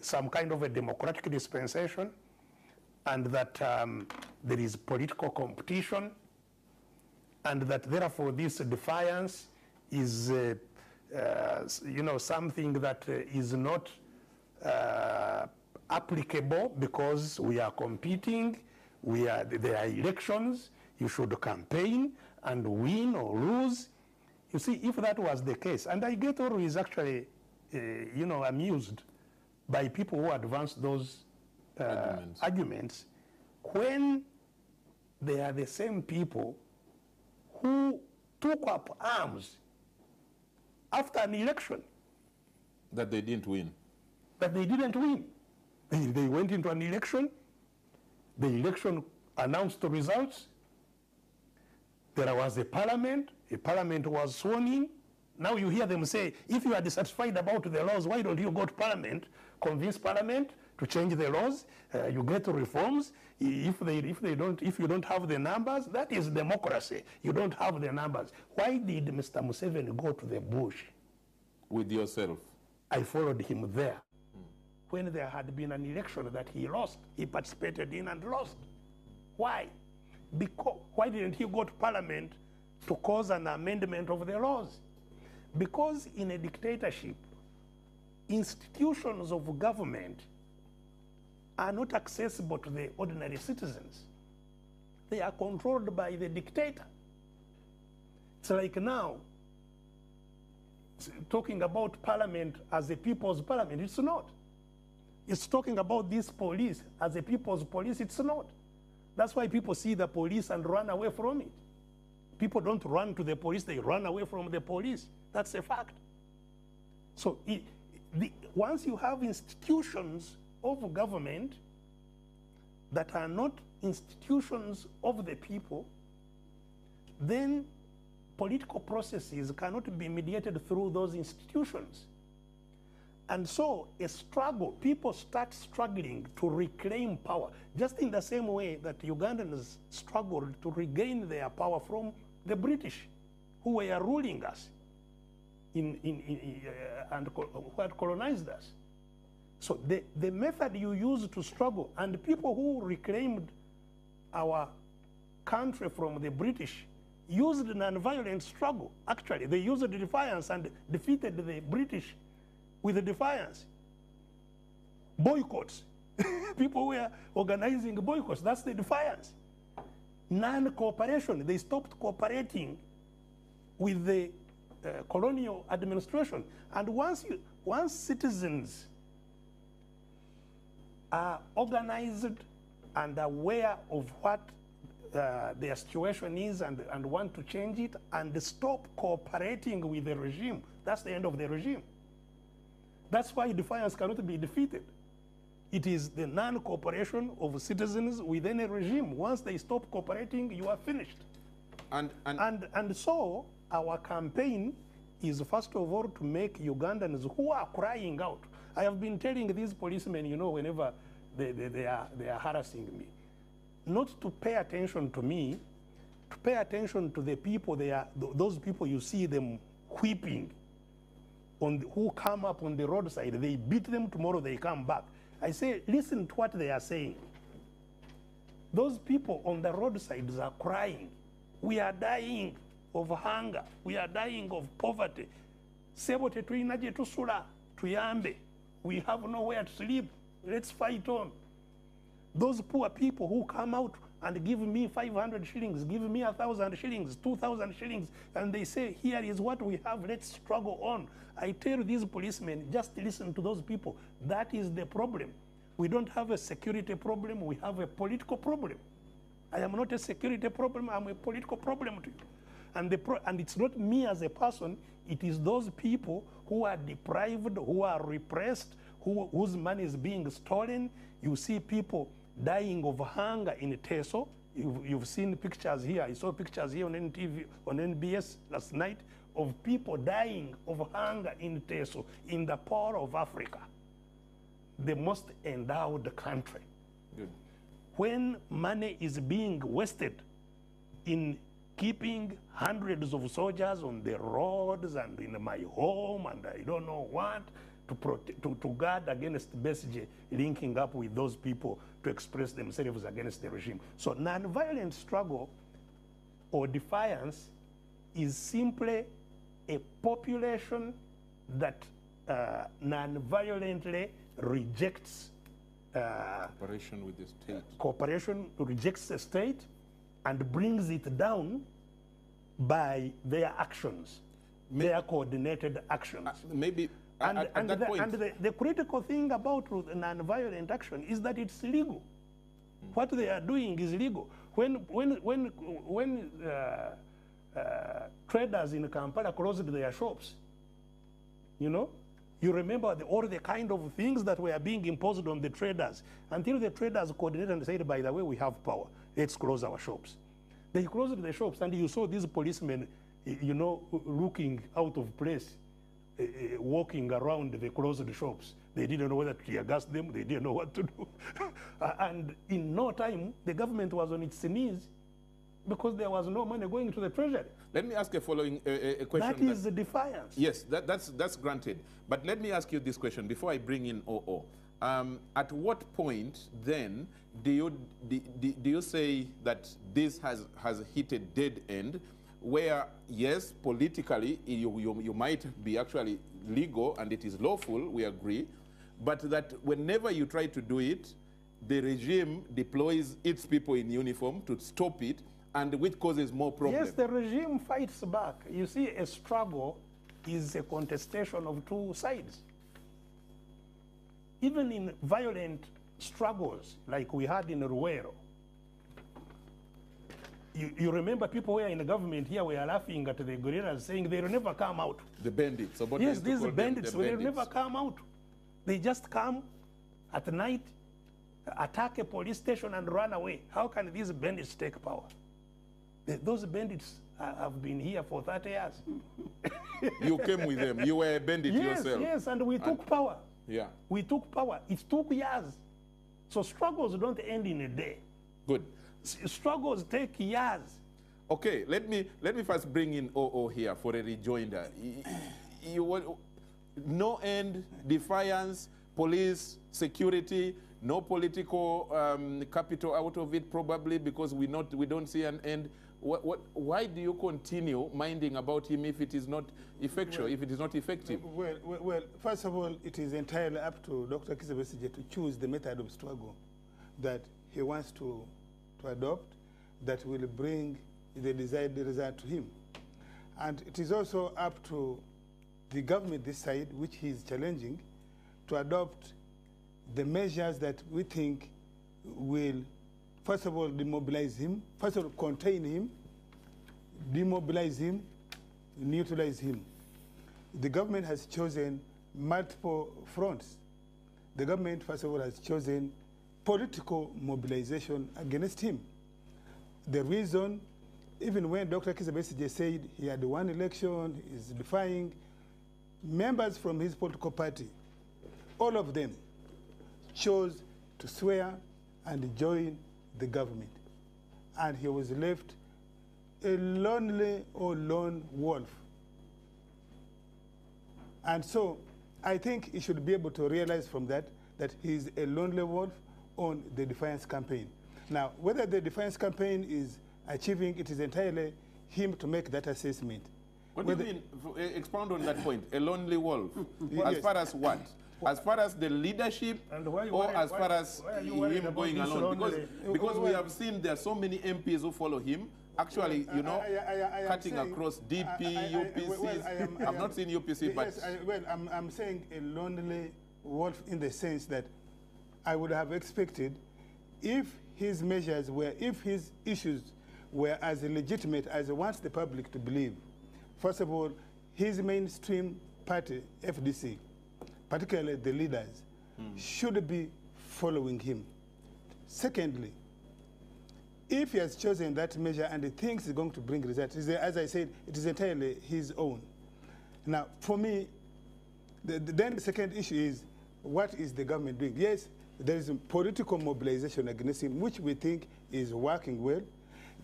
some kind of a democratic dispensation, and that there is political competition, and that therefore this defiance is something that is not applicable because we are competing, there are elections, you should campaign and win or lose. You see, if that was the case, and I get always actually, amused by people who advance those arguments when they are the same people who took up arms after an election. That they didn't win. That they didn't win. They went into an election. The election announced the results. There was a parliament was sworn in. Now you hear them say, if you are dissatisfied about the laws, why don't you go to parliament, convince parliament to change the laws, you get reforms. If you don't have the numbers, that is democracy. You don't have the numbers. Why did Mr. Museveni go to the bush? With yourself? I followed him there. When there had been an election that he lost, he participated in and lost. Why? Why didn't he go to parliament to cause an amendment of the laws? Because in a dictatorship, institutions of government are not accessible to the ordinary citizens. They are controlled by the dictator. It's like now, talking about parliament as a people's parliament. It's not. It's talking about this police as a people's police. It's not. That's why people see the police and run away from it. People don't run to the police, they run away from the police. That's a fact. So once you have institutions of government that are not institutions of the people, then political processes cannot be mediated through those institutions. And so a struggle, people start struggling to reclaim power, just in the same way that Ugandans struggled to regain their power from the British, who were ruling us and who had colonized us. So the method you use to struggle, and people who reclaimed our country from the British used non-violent struggle. Actually, they used defiance and defeated the British with the defiance. Boycotts. People were organizing boycotts. That's the defiance. Non-cooperation. They stopped cooperating with the colonial administration. And once citizens are organized and aware of what their situation is and want to change it and stop cooperating with the regime, that's the end of the regime. That's why defiance cannot be defeated. It is the non-cooperation of citizens within a regime. Once they stop cooperating, you are finished. And so our campaign is, first of all, to make Ugandans who are crying out. I have been telling these policemen, you know, whenever they are harassing me, not to pay attention to me, to pay attention to the people. Those people you see them whipping, who come up on the roadside. They beat them, tomorrow they come back. I say, listen to what they are saying. Those people on the roadsides are crying. We are dying of hunger. We are dying of poverty. Sebote tuinaje tusula, tuyambe. We have nowhere to sleep. Let's fight on. Those poor people who come out and give me 500 shillings, give me 1,000 shillings, 2,000 shillings, and they say, here is what we have, let's struggle on. I tell these policemen, just listen to those people. That is the problem. We don't have a security problem, we have a political problem. I am not a security problem, I'm a political problem to you. And it's not me as a person, it is those people who are deprived, who are repressed, whose money is being stolen. You see people dying of hunger in Teso. You've seen pictures here. I saw pictures here on NTV, on NBS last night, of people dying of hunger in Teso, in the Pearl of Africa, the most endowed country. Good. When money is being wasted in keeping hundreds of soldiers on the roads and in my home and I don't know what, to guard against Besigye linking up with those people to express themselves against the regime. So non-violent struggle or defiance is simply a population that non-violently rejects cooperation with the state. Cooperation rejects the state and brings it down by their actions, their coordinated actions. Maybe at that point. And the critical thing about non-violent action is that it's legal. What they are doing is legal. When traders in Kampala closed their shops, you know, you remember all the kind of things that were being imposed on the traders until the traders coordinated and said, by the way, we have power, let's close our shops. They closed the shops, and you saw these policemen, you know, looking out of place, walking around the closed shops. They didn't know whether to tear gas them, they didn't know what to do. And in no time, the government was on its knees because there was no money going to the treasury. Let me ask a following question. That is the defiance. Yes, that's granted. But let me ask you this question before I bring in OO. At what point then do you say that this has hit a dead end, where yes, politically you might be actually legal and it is lawful, we agree, but that whenever you try to do it, the regime deploys its people in uniform to stop it, and which causes more problems? Yes, the regime fights back. You see, a struggle is a contestation of two sides. Even in violent struggles like we had in Ruwero, You remember people who are in the government here were laughing at the guerrillas, saying they will never come out. The bandits. So yes, these bandits will never come out. They just come at night, attack a police station and run away. How can these bandits take power? Those bandits have been here for 30 years. You came with them. You were a bandit yourself. Yes, and we took power. Yeah. We took power. It took years. So struggles don't end in a day. Good. Struggles take years. Okay, let me first bring in OO here for a rejoinder. No end, defiance, police, security, no political capital out of it probably because we don't see an end. Why do you continue minding about him if it is not effectual, if it is not effective? Well, first of all, it is entirely up to Dr. Kizza Besigye to choose the method of struggle that he wants to adopt that will bring the desired result to him. And it is also up to the government this side, which he is challenging, to adopt the measures that we think will, first of all, demobilize him, first of all, contain him, demobilize him, neutralize him. The government has chosen multiple fronts. The government, first of all, has chosen political mobilization against him. The reason, even when Dr. Kizza Besigye said he had won election, is defying, members from his political party, all of them chose to swear and join the government. And he was left a lonely or lone wolf. And so I think he should be able to realize from that he's a lonely wolf on the defiance campaign. Now, whether the defiance campaign is achieving, it is entirely him to make that assessment. What do you mean? Expound on that point. A lonely wolf. As far as what? As far as the leadership, or as far as him going alone? Because we have seen there are so many MPs who follow him. Actually, you know, cutting across DP, UPCs. I've not seen UPC, but... Well, I'm saying a lonely wolf in the sense that I would have expected if his measures were, if his issues were as legitimate as he wants the public to believe. First of all, his mainstream party, FDC, particularly the leaders, should be following him. Secondly, if he has chosen that measure and he thinks it's going to bring results, as I said, it is entirely his own. Now, for me, then the second issue is, what is the government doing? Yes, there is a political mobilization against him, which we think is working well.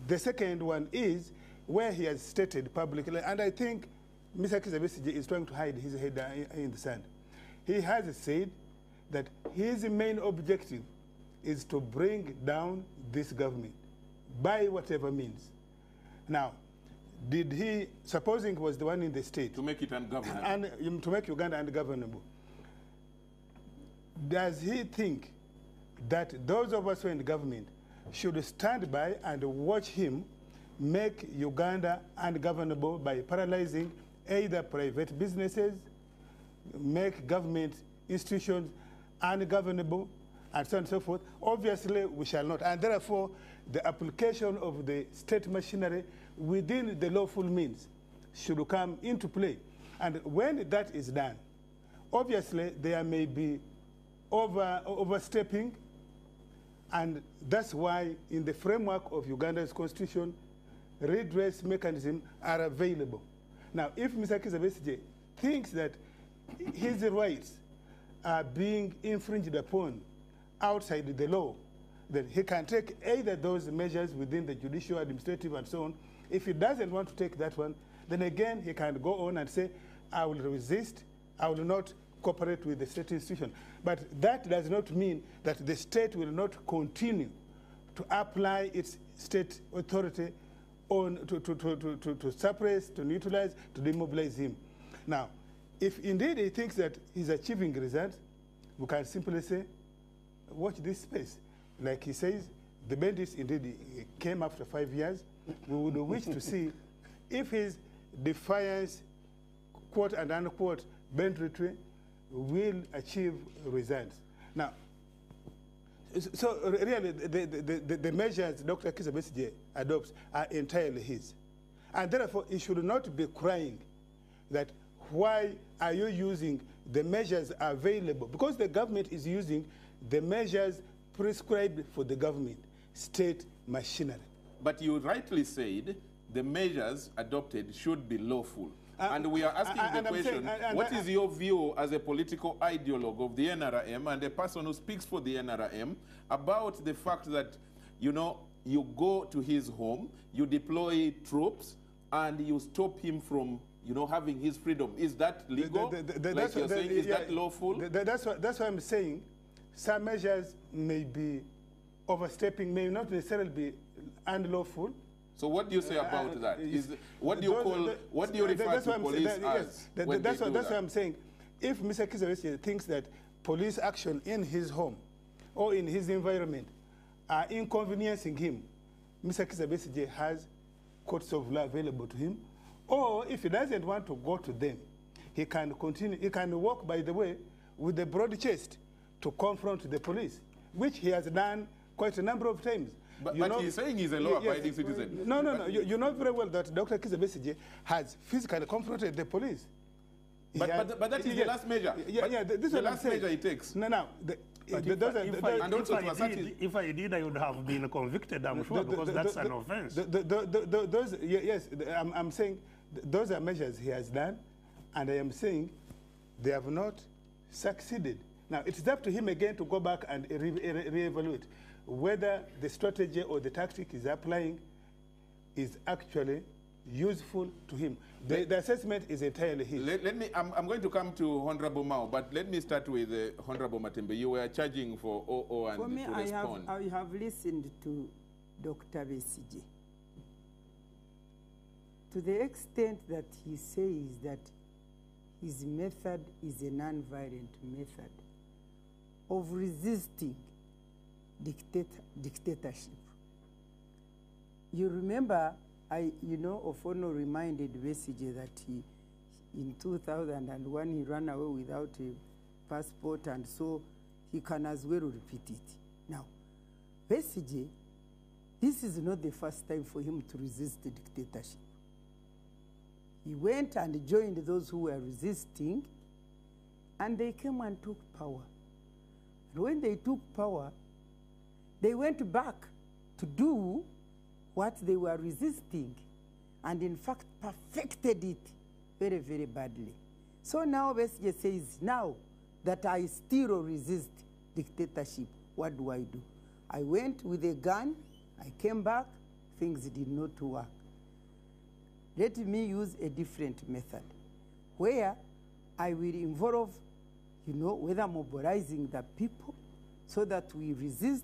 The second one is where he has stated publicly, and I think Mr. Kizza Besigye is trying to hide his head in the sand. He has said that his main objective is to bring down this government by whatever means. Now, did he, supposing he was the one in the state, to make it ungovernable, and to make Uganda ungovernable, does he think that those of us who are in the government should stand by and watch him make Uganda ungovernable by paralyzing either private businesses, make government institutions ungovernable, and so on and so forth? Obviously, we shall not. And therefore, the application of the state machinery within the lawful means should come into play. And when that is done, obviously, there may be overstepping, and that's why in the framework of Uganda's constitution, redress mechanisms are available. Now, if Mr. Kizza Besigye thinks that his rights are being infringed upon outside the law, then he can take either those measures within the judicial, administrative, and so on. If he doesn't want to take that one, then again, he can go on and say, I will resist, I will not cooperate with the state institution. But that does not mean that the state will not continue to apply its state authority on to suppress, to neutralize, to demobilize him. Now, if indeed he thinks that he's achieving results, we can simply say, watch this space. Like he says, the bandits indeed came after 5 years. We would wish to see if his defiance, quote and unquote, banditry will achieve results. Now, So really, the measures Dr. Kizza Besigye adopts are entirely his. And therefore, he should not be crying that why are you using the measures available? Because the government is using the measures prescribed for the government, state machinery. But you rightly said the measures adopted should be lawful. And we are asking the question, what is your view as a political ideologue of the NRM and a person who speaks for the NRM about the fact that, you know, you go to his home, you deploy troops, and you stop him from, you know, having his freedom? Is that legal? Like you're saying, is that lawful? That's what I'm saying. Some measures may be overstepping, may not necessarily be unlawful. So what do you say about that? What do you refer to police as? That's what I'm saying. If Mr. Kizza Besigye thinks that police action in his home or in his environment are inconveniencing him, Mr. Kizza Besigye has courts of law available to him. Or if he doesn't want to go to them, he can continue, he can walk, by the way, with a broad chest to confront the police, which he has done quite a number of times. But he's saying he's a law-abiding citizen. No. You know very well that Dr. Kizza Besigye has physically confronted the police. But that is the last measure. This is the last measure he takes. No. If I did, I would have been convicted, I'm sure, because that's an offense. Yes, I'm saying those are measures he has done, and I am saying they have not succeeded. Now, it's up to him again to go back and re-evaluate whether the strategy or the tactic he's applying is actually useful to him. The assessment is entirely his. I'm going to come to Honorable Mao, but let me start with Honorable Matembe. You were charging for OO and for me, to respond. I have listened to Dr. Besigye. To the extent that he says that his method is a non-violent method of resisting dictatorship. You remember, Ofono reminded Besigye that in 2001 he ran away without a passport, and so he can as well repeat it. Now, Besigye, this is not the first time for him to resist the dictatorship. He went and joined those who were resisting, and they came and took power. And when they took power, they went back to do what they were resisting, and in fact perfected it very, very badly. So now Besigye says, now that I still resist dictatorship, what do? I went with a gun, I came back, things did not work. Let me use a different method, where I will involve, whether mobilizing the people so that we resist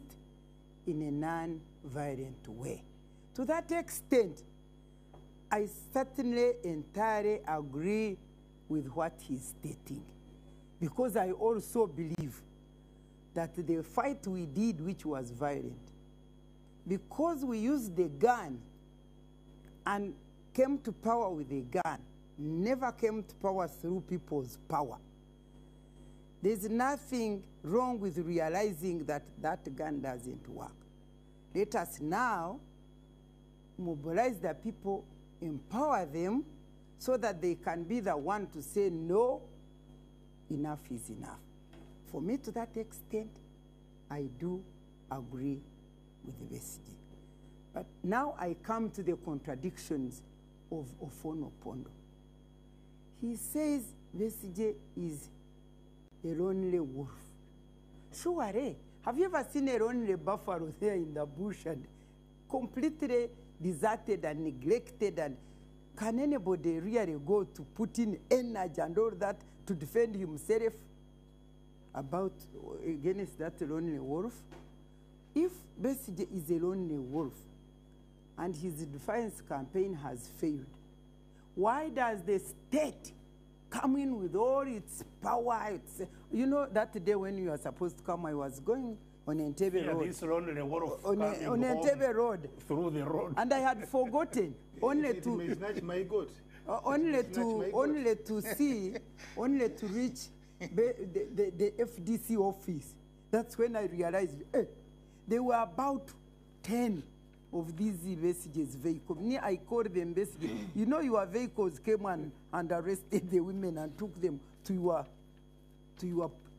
in a non-violent way. To that extent, I certainly entirely agree with what he's stating, because I also believe that the fight we did, which was violent, because we used the gun and came to power with a gun, never came to power through people's power. There's nothing wrong with realizing that that gun doesn't work. Let us now mobilize the people, empower them, so that they can be the one to say, no, enough is enough. For me, to that extent, I do agree with the Besigye. But now I come to the contradictions of Ofono Opondo. He says Besigye is a lonely wolf. Surely, have you ever seen a lonely buffalo there in the bush and completely deserted and neglected? And can anybody really go to put in energy and all that to defend himself against that lonely wolf? If Besigye is a lonely wolf and his defiance campaign has failed, why does the state come in with all its power? That day when you were supposed to come, I was going on Entebbe Road. This lonely wolf on Entebbe Road. Through the road. And I had forgotten only to reach the FDC office, That's when I realized, there were about 10 of these Besigye's vehicles. I called them Besigye. You know, your vehicles came and arrested the women and took them to your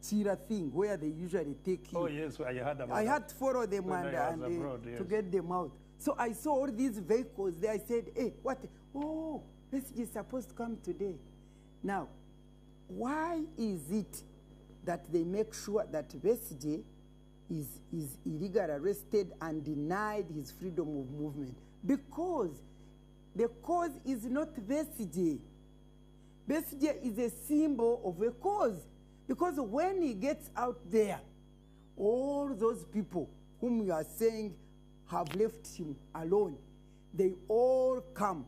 Chira thing where they usually take you. Oh, yes, I heard about I that. had to follow them When I was abroad, to yes. get them out. So I saw all these vehicles there. I said, hey, what? Oh, Besigye is supposed to come today. Now, why is it that they make sure that Besigye is illegally arrested and denied his freedom of movement? Because the cause is not Besigye. Besigye is a symbol of a cause. Because when he gets out there, all those people whom you are saying have left him alone, they all come.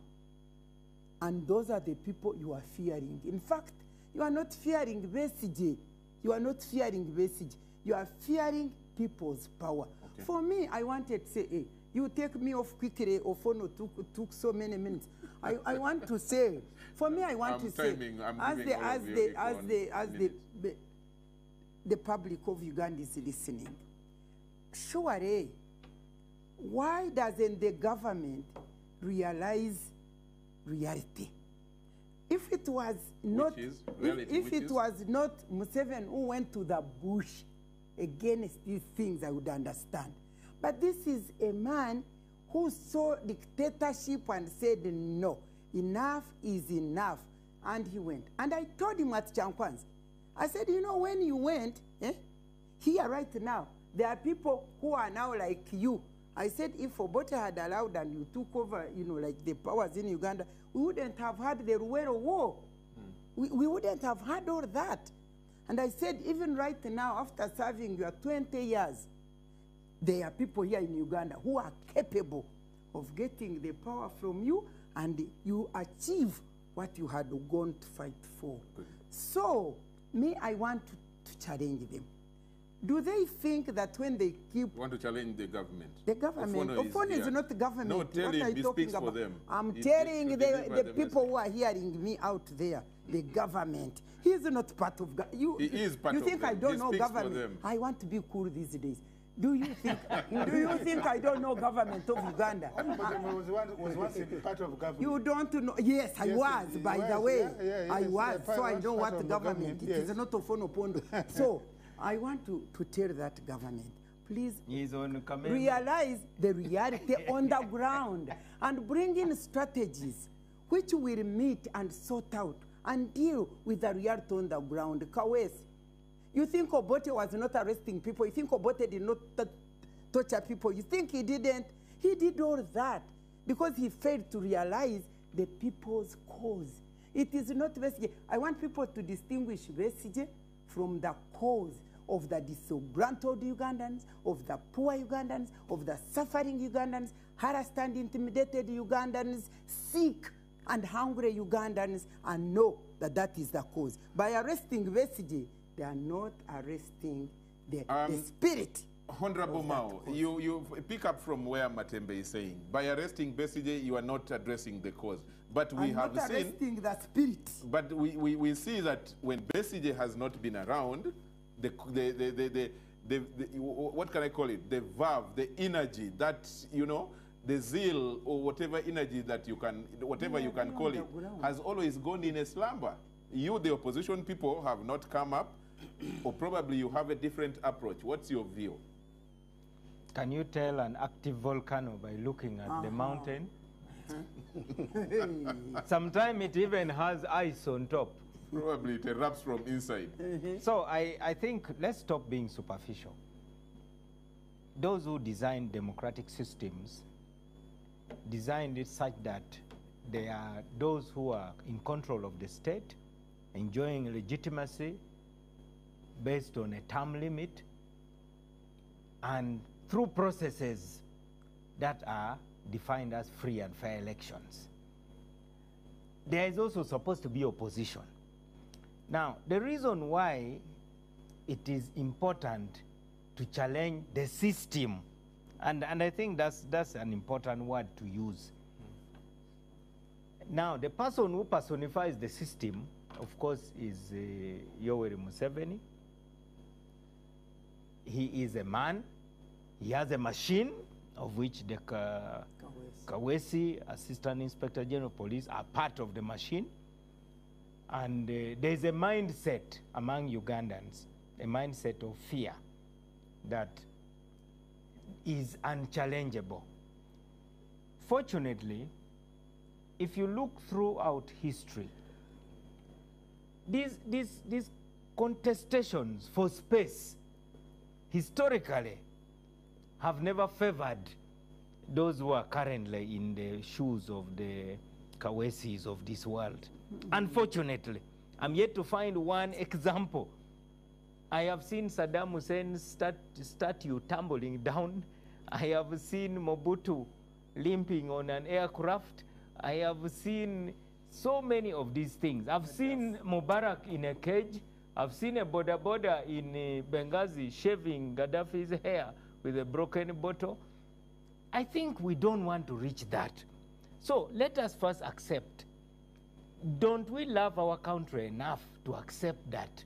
And those are the people you are fearing. In fact, you are not fearing Besigye. You are not fearing Besigye. You are fearing people's power. Okay. For me, I wanted to say, hey, you take me off quickly, or phone took so many minutes. I want to say, for me, I want to say, as the public of Uganda is listening, surely, why doesn't the government realize reality? If it was not, if it was not Museveni who went to the bush against these things, I would understand. But this is a man who saw dictatorship and said, no, enough is enough. And he went. And I told him at Chankwanzi, I said, you know, when you went, here right now, there are people who are now like you. I said, if Obote had allowed and you took over, you know, like the powers in Uganda, we wouldn't have had the Ruwero War. We wouldn't have had all that. And I said, even right now, after serving your 20 years, there are people here in Uganda who are capable of getting the power from you, and you achieve what you had gone to fight for. Good. So, me, I want to challenge them. Do they think that when they keep... You want to challenge the government? The government. Ofona is not the government. No, tell him he speaks for them. I'm telling the people who are hearing me out there, the government. He is not part of... He is part of them. You think I don't know government? I want to be cool these days. Do you think I don't know government of Uganda? was once part of government. You don't know? Yes, I was, by the way. I was, so I know what government. It is not Ofono Pondo. So I want to tell that government, please realize the reality on the ground and bring in strategies which will meet and sort out and deal with the reality on the ground. Kawes, you think Obote was not arresting people? You think Obote did not torture people? You think he didn't? He did all that because he failed to realize the people's cause. It is not Besigye. I want people to distinguish Besigye from the cause of the disgruntled Ugandans, of the poor Ugandans, of the suffering Ugandans, harassed and intimidated Ugandans, sick and hungry Ugandans, and know that that is the cause. By arresting Besigye, they are not arresting the spirit. Honorable Mao, you pick up from where Matembe is saying. By arresting Besigye, you are not addressing the cause. But we have not seen... arresting the spirit. But we see that when Besigye has not been around, what can I call it? The verve, the energy, that, you know, the zeal or whatever energy that you can, whatever you can call it, has always gone in a slumber. You, the opposition people, have not come up, or probably you have a different approach. What's your view? Can you tell an active volcano by looking at the mountain? Sometimes it even has ice on top. Probably it erupts from inside. So I think let's stop being superficial. Those who design democratic systems designed it such that there are those who are in control of the state, enjoying legitimacy based on a term limit, and through processes that are defined as free and fair elections. There is also supposed to be opposition. Now, the reason why it is important to challenge the system, and I think that's an important word to use. Now, the person who personifies the system, of course, is Yoweri Museveni. he is a man. He has a machine, of which the Kawesi, Assistant Inspector General of Police, are part of the machine. And there's a mindset among Ugandans, a mindset of fear that is unchallengeable. Fortunately, if you look throughout history, these contestations for space historically have never favored those who are currently in the shoes of the Kawesis of this world. Unfortunately, I'm yet to find one example. I have seen Saddam Hussein's statue tumbling down. I have seen Mobutu limping on an aircraft. I have seen so many of these things. I've seen Mubarak in a cage. I've seen a boda boda in Benghazi shaving Gaddafi's hair with a broken bottle. I think we don't want to reach that. So let us first accept. Don't we love our country enough to accept that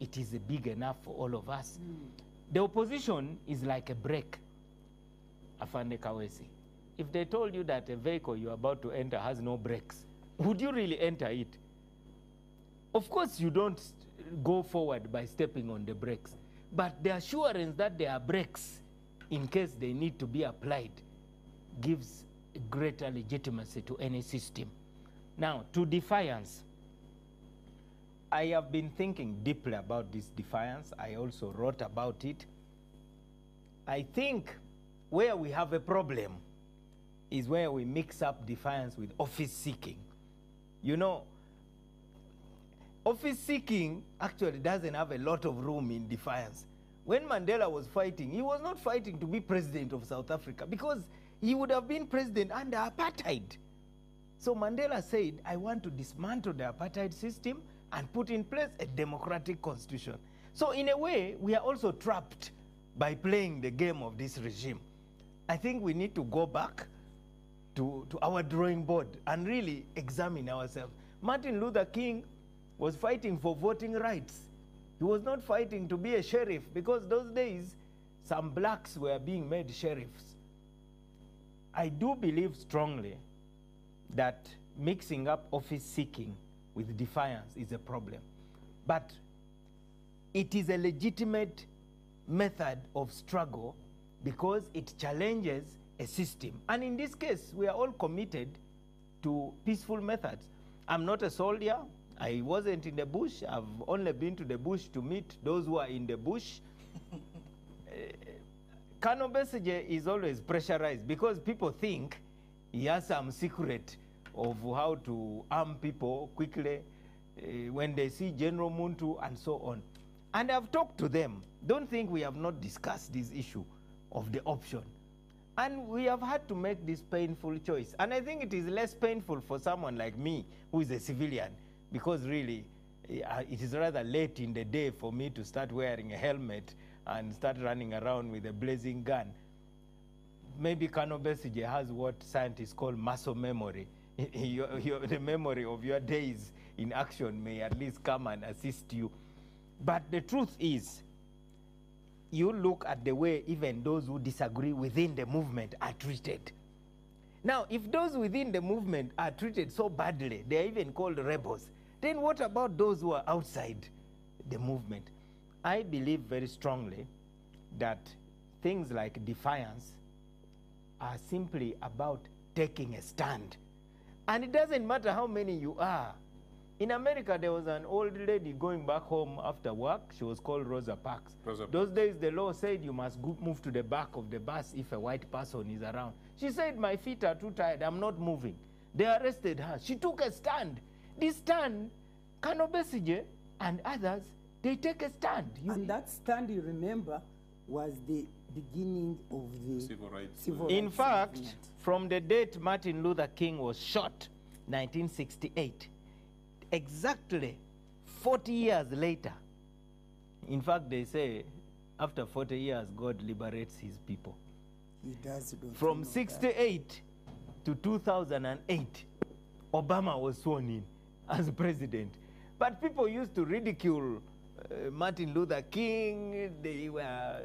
it is big enough for all of us? The opposition is like a brake, Afande Kawesi. If they told you that a vehicle you're about to enter has no brakes, would you really enter it? Of course you don't go forward by stepping on the brakes, but the assurance that there are brakes in case they need to be applied gives greater legitimacy to any system. Now, to defiance. I have been thinking deeply about this defiance. I also wrote about it. I think where we have a problem is where we mix up defiance with office seeking. You know, office seeking actually doesn't have a lot of room in defiance. When Mandela was fighting, he was not fighting to be president of South Africa because he would have been president under apartheid. So Mandela said, I want to dismantle the apartheid system and put in place a democratic constitution. So in a way, we are also trapped by playing the game of this regime. I think we need to go back to our drawing board and really examine ourselves. Martin Luther King was fighting for voting rights. He was not fighting to be a sheriff because those days, some blacks were being made sheriffs. I do believe strongly that mixing up office seeking with defiance is a problem. But it is a legitimate method of struggle because it challenges a system. And in this case, we are all committed to peaceful methods. I'm not a soldier. I wasn't in the bush. I've only been to the bush to meet those who are in the bush. Colonel Besigye is always pressurized because people think he has some secret of how to arm people quickly when they see General Muntu and so on. And I've talked to them. Don't think we have not discussed this issue of the option. And we have had to make this painful choice. And I think it is less painful for someone like me, who is a civilian, because really, it is rather late in the day for me to start wearing a helmet and start running around with a blazing gun. Maybe Colonel Besigye has what scientists call muscle memory. The memory of your days in action may at least come and assist you. But the truth is, you look at the way even those who disagree within the movement are treated. Now, if those within the movement are treated so badly, they are even called rebels, then what about those who are outside the movement? I believe very strongly that things like defiance are simply about taking a stand. And it doesn't matter how many you are. In America, there was an old lady going back home after work. She was called Rosa Parks. Those days, the law said you must move to the back of the bus if a white person is around. She said, my feet are too tired. I'm not moving. They arrested her. She took a stand. This stand, Colonel Besigye and others, they take a stand. And that stand, you remember, was the beginning of the civil rights. In fact, from the date Martin Luther King was shot, 1968, exactly 40 years later, in fact, they say after 40 years, God liberates his people. He does. From 68 to 2008, Obama was sworn in as president. But people used to ridicule Martin Luther King, they were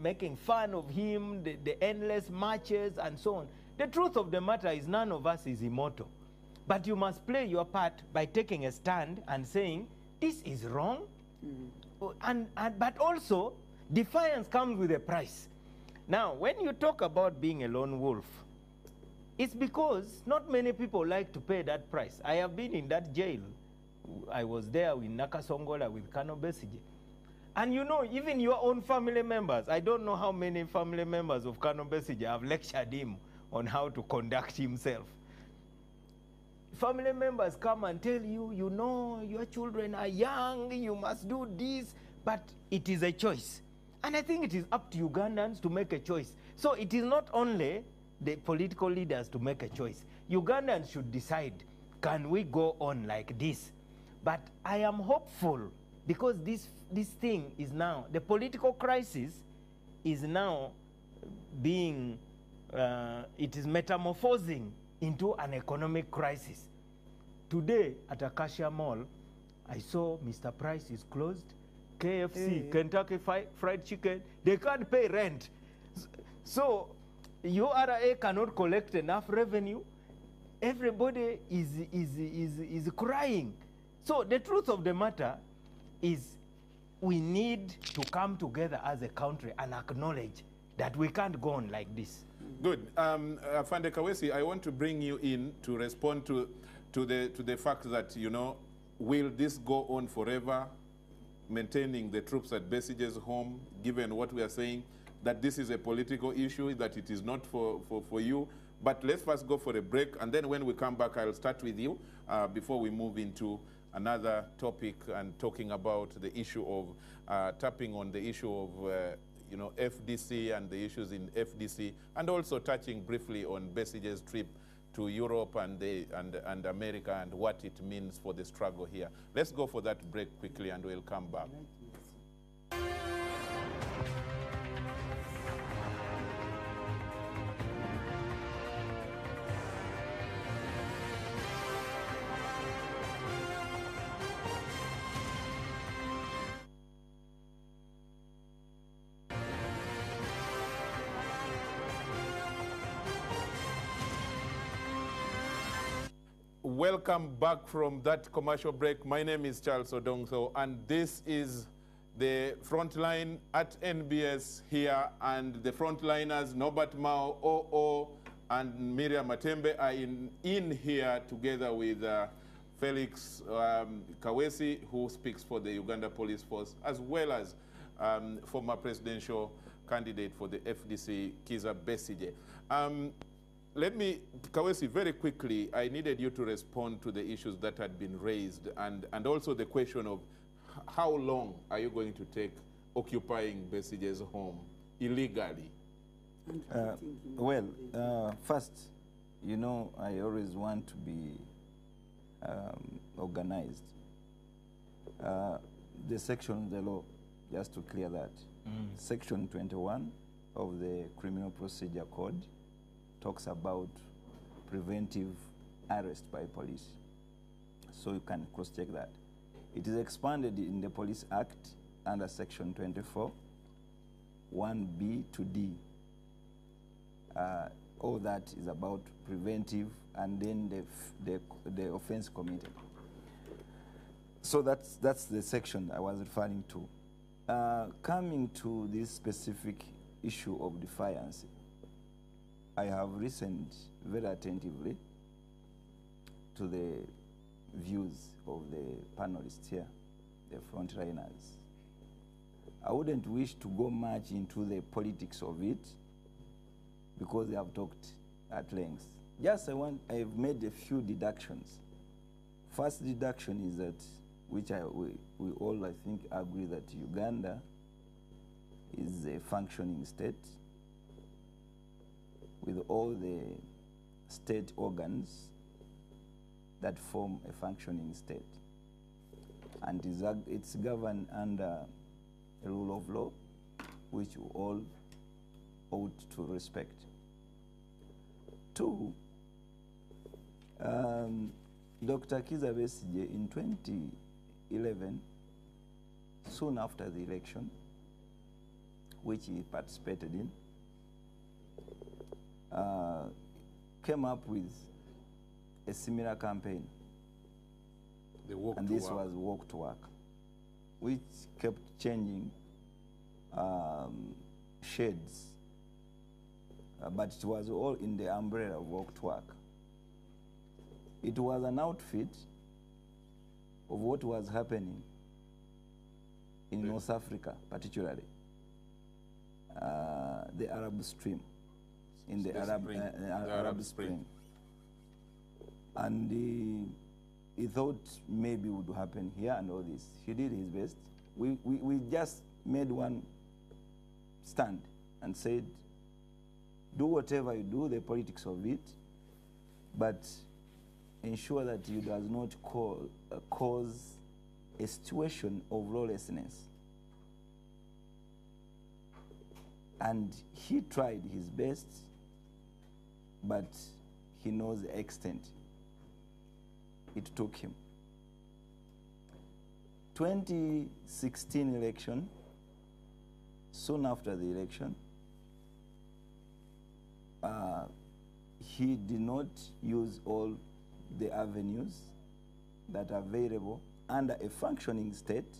making fun of him, the endless marches and so on. The truth of the matter is none of us is immortal. But you must play your part by taking a stand and saying, this is wrong. But also, defiance comes with a price. Now, when you talk about being a lone wolf, it's because not many people like to pay that price. I have been in that jail. I was there with Nakasongola, with Kano Besigye. And you know, even your own family members, I don't know how many family members of Kano Besigye have lectured him on how to conduct himself. Family members come and tell you, you know, your children are young, you must do this, but it is a choice. And I think it is up to Ugandans to make a choice. So it is not only the political leaders to make a choice. Ugandans should decide, can we go on like this? But I am hopeful because this thing is now, the political crisis is now being, it is metamorphosing into an economic crisis. Today at Acacia Mall, I saw Mr. Price is closed, KFC, Kentucky Fried Chicken, they can't pay rent. So URA cannot collect enough revenue. Everybody is crying. So the truth of the matter is we need to come together as a country and acknowledge that we can't go on like this. Good. Afande Kawesi, I want to bring you in to respond to the fact that, you know, will this go on forever, maintaining the troops at Besigye's home, given what we are saying, that this is a political issue, that it is not for you. But let's first go for a break, and then when we come back, I'll start with you before we move into another topic and talking about the issue of tapping on the issue of you know, FDC and the issues in FDC, and also touching briefly on Besigye's trip to Europe and America and what it means for the struggle here. Let's go for that break quickly and we'll come back. Welcome back from that commercial break. My name is Charles Odongso, and this is the Frontline at NBS here, and the frontliners, Norbert Mao, OO, and Miriam Matembe are in here together with Felix Kawesi, who speaks for the Uganda Police Force, as well as former presidential candidate for the FDC, Kizza Besigye. Let me, Kawesi, very quickly, I needed you to respond to the issues that had been raised and also the question of how long are you going to take occupying Besigye's home illegally? First, you know, I always want to be organized. The section of the law, just to clear that, Section 21 of the Criminal Procedure Code talks about preventive arrest by police. So you can cross-check that. It is expanded in the Police Act under Section 24, 1B to D. All that is about preventive and then the offense committed. So that's the section I was referring to. Coming to this specific issue of defiance, I have listened very attentively to the views of the panelists here, the frontliners. I wouldn't wish to go much into the politics of it because they have talked at length. Just I've made a few deductions. First deduction is that, which we all, I think, agree that Uganda is a functioning state with all the state organs that form a functioning state. And it's governed under a rule of law, which we all ought to respect. Two, Dr. Kizza Besigye in 2011 soon after the election, which he participated in, came up with a similar campaign. And this was Walk to Work, which kept changing shades, but it was all in the umbrella of Walk to Work. It was an outfit of what was happening in North Africa, particularly the Arab Stream, in the Arab Spring. And he thought maybe it would happen here and all this. He did his best. We just made one stand and said, do whatever you do, the politics of it, but ensure that you does not cause a situation of lawlessness. And he tried his best, but he knows the extent it took him. 2016 election, soon after the election, he did not use all the avenues that are available under a functioning state,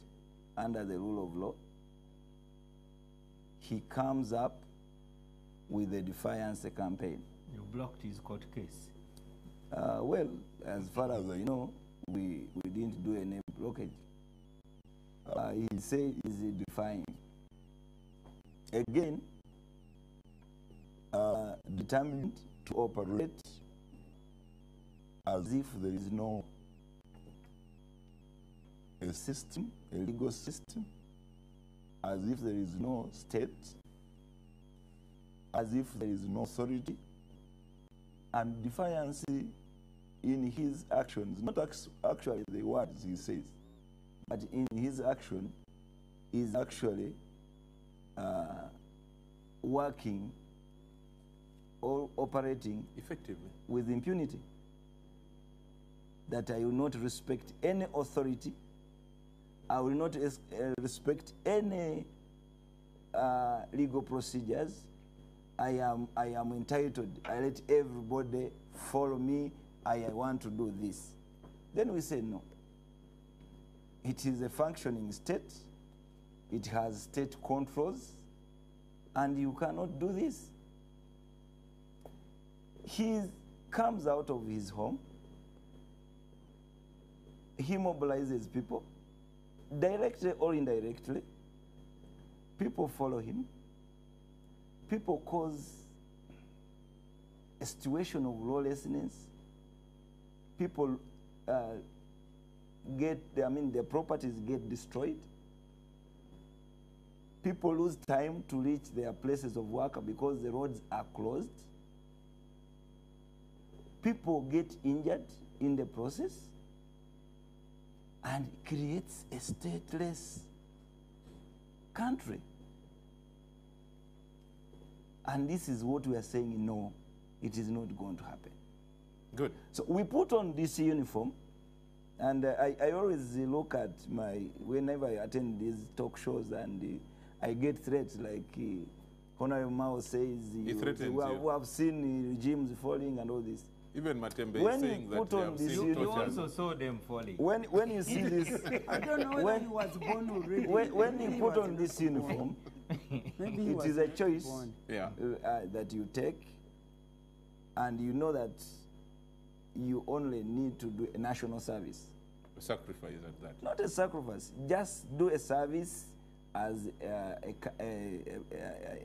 under the rule of law. He comes up with a defiance campaign. You blocked his court case. Well, as far as I know, we didn't do any blockage. He said he's defying. Again, determined to operate as if there is no a system, a legal system, as if there is no state, as if there is no authority, and defiance in his actions, not actually the words he says, but in his action is actually working or operating effectively with impunity. That I will not respect any authority, I will not respect any legal procedures. I am entitled. I let everybody follow me. I want to do this. Then we say no. It is a functioning state. It has state controls, and you cannot do this. He comes out of his home. He mobilizes people, directly or indirectly. People follow him. People cause a situation of lawlessness. People their properties get destroyed. People lose time to reach their places of work because the roads are closed. People get injured in the process, and creates a stateless country. And this is what we are saying, no, it is not going to happen. Good. So we put on this uniform, and I always look at whenever I attend these talk shows, and I get threats like Honorable Mao says, we have seen regimes falling and all this. Even Matembe is saying that they have seen you also saw them falling. When you see this, I don't know when he was born already. When you put on this uniform, it is a choice that you take, and you know that you only need to do a national service. A sacrifice at that. Not a sacrifice. Just do a service as a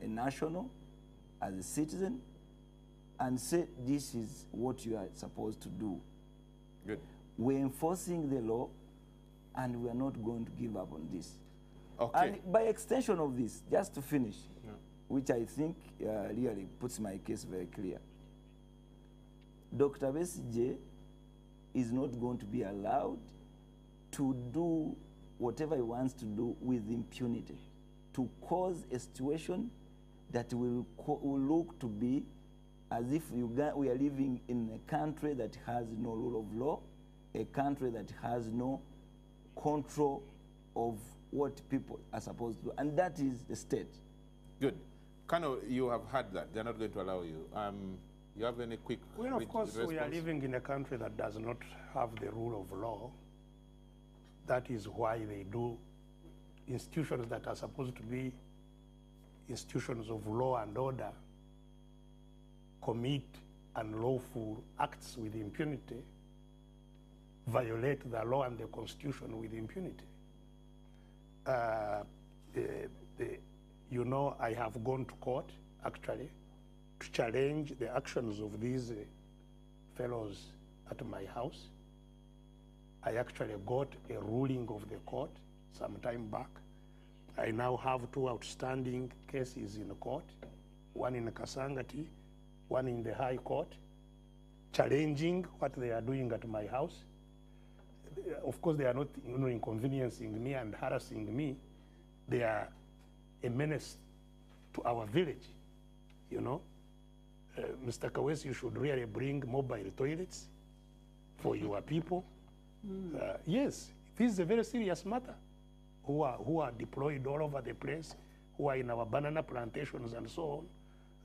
national, as a citizen, and say this is what you are supposed to do. Good. We're enforcing the law, and we are not going to give up on this. Okay. And by extension of this, just to finish, which I think really puts my case very clear, Dr. Besigye is not going to be allowed to do whatever he wants to do with impunity, to cause a situation that will look to be as if we are living in a country that has no rule of law, a country that has no control of what people are supposed to do, and that is the state. Good. Kano, you have heard that. They're not going to allow you. You have any quick Well, of course, response? we are living in a country that does not have the rule of law. That is why they do institutions that are supposed to be institutions of law and order commit unlawful acts with impunity, violate the law and the Constitution with impunity. You know, I have gone to court, actually, to challenge the actions of these fellows at my house. I actually got a ruling of the court some time back. I now have 2 outstanding cases in the court, one in Kasangati, one in the High Court, challenging what they are doing at my house. Of course, they are not inconveniencing me and harassing me. They are a menace to our village, you know. Mr. Kawesi, you should really bring mobile toilets for your people. Yes, this is a very serious matter. Who are deployed all over the place, who are in our banana plantations and so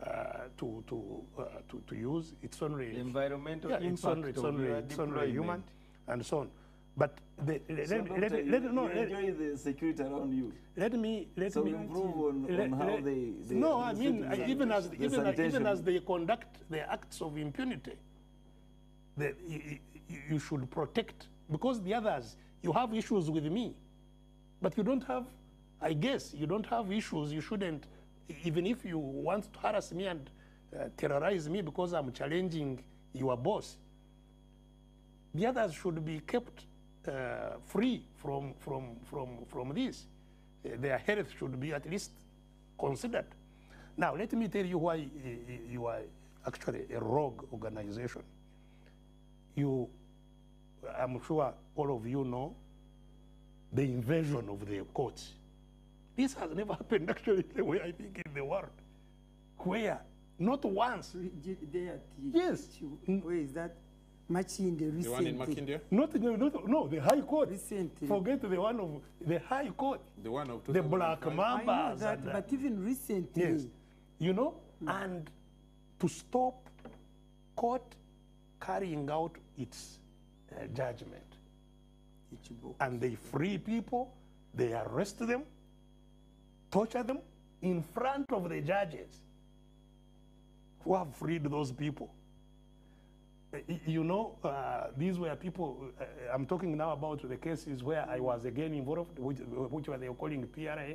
on, to use. It's only The environmental it's impact only of human and so on. But So, doctor, you enjoy the security around you. let me So improve on how they no, I mean, administer even sanitation. as they conduct the acts of impunity, you should protect, because the others, you have issues with me, but you don't have, I guess, you don't have issues. You shouldn't, even if you want to harass me and terrorize me because I'm challenging your boss. The others should be kept free from this. Their health should be at least considered. Now, let me tell you why you are actually a rogue organization. I'm sure all of you know the invasion of the courts. This has never happened actually the way I think in the world, where not once. Yes. Where is that? Machinde recently. The one in Makindye? No, the High Court. Recently. Forget the one of the High Court. The one of The Black 2005? I know Mambas. that, but even recently. Yes. You know, and to stop court carrying out its judgment. And they free people, they arrest them, torture them in front of the judges who have freed those people. You know, these were people, I'm talking now about the cases where I was again involved, which were they were calling PRA,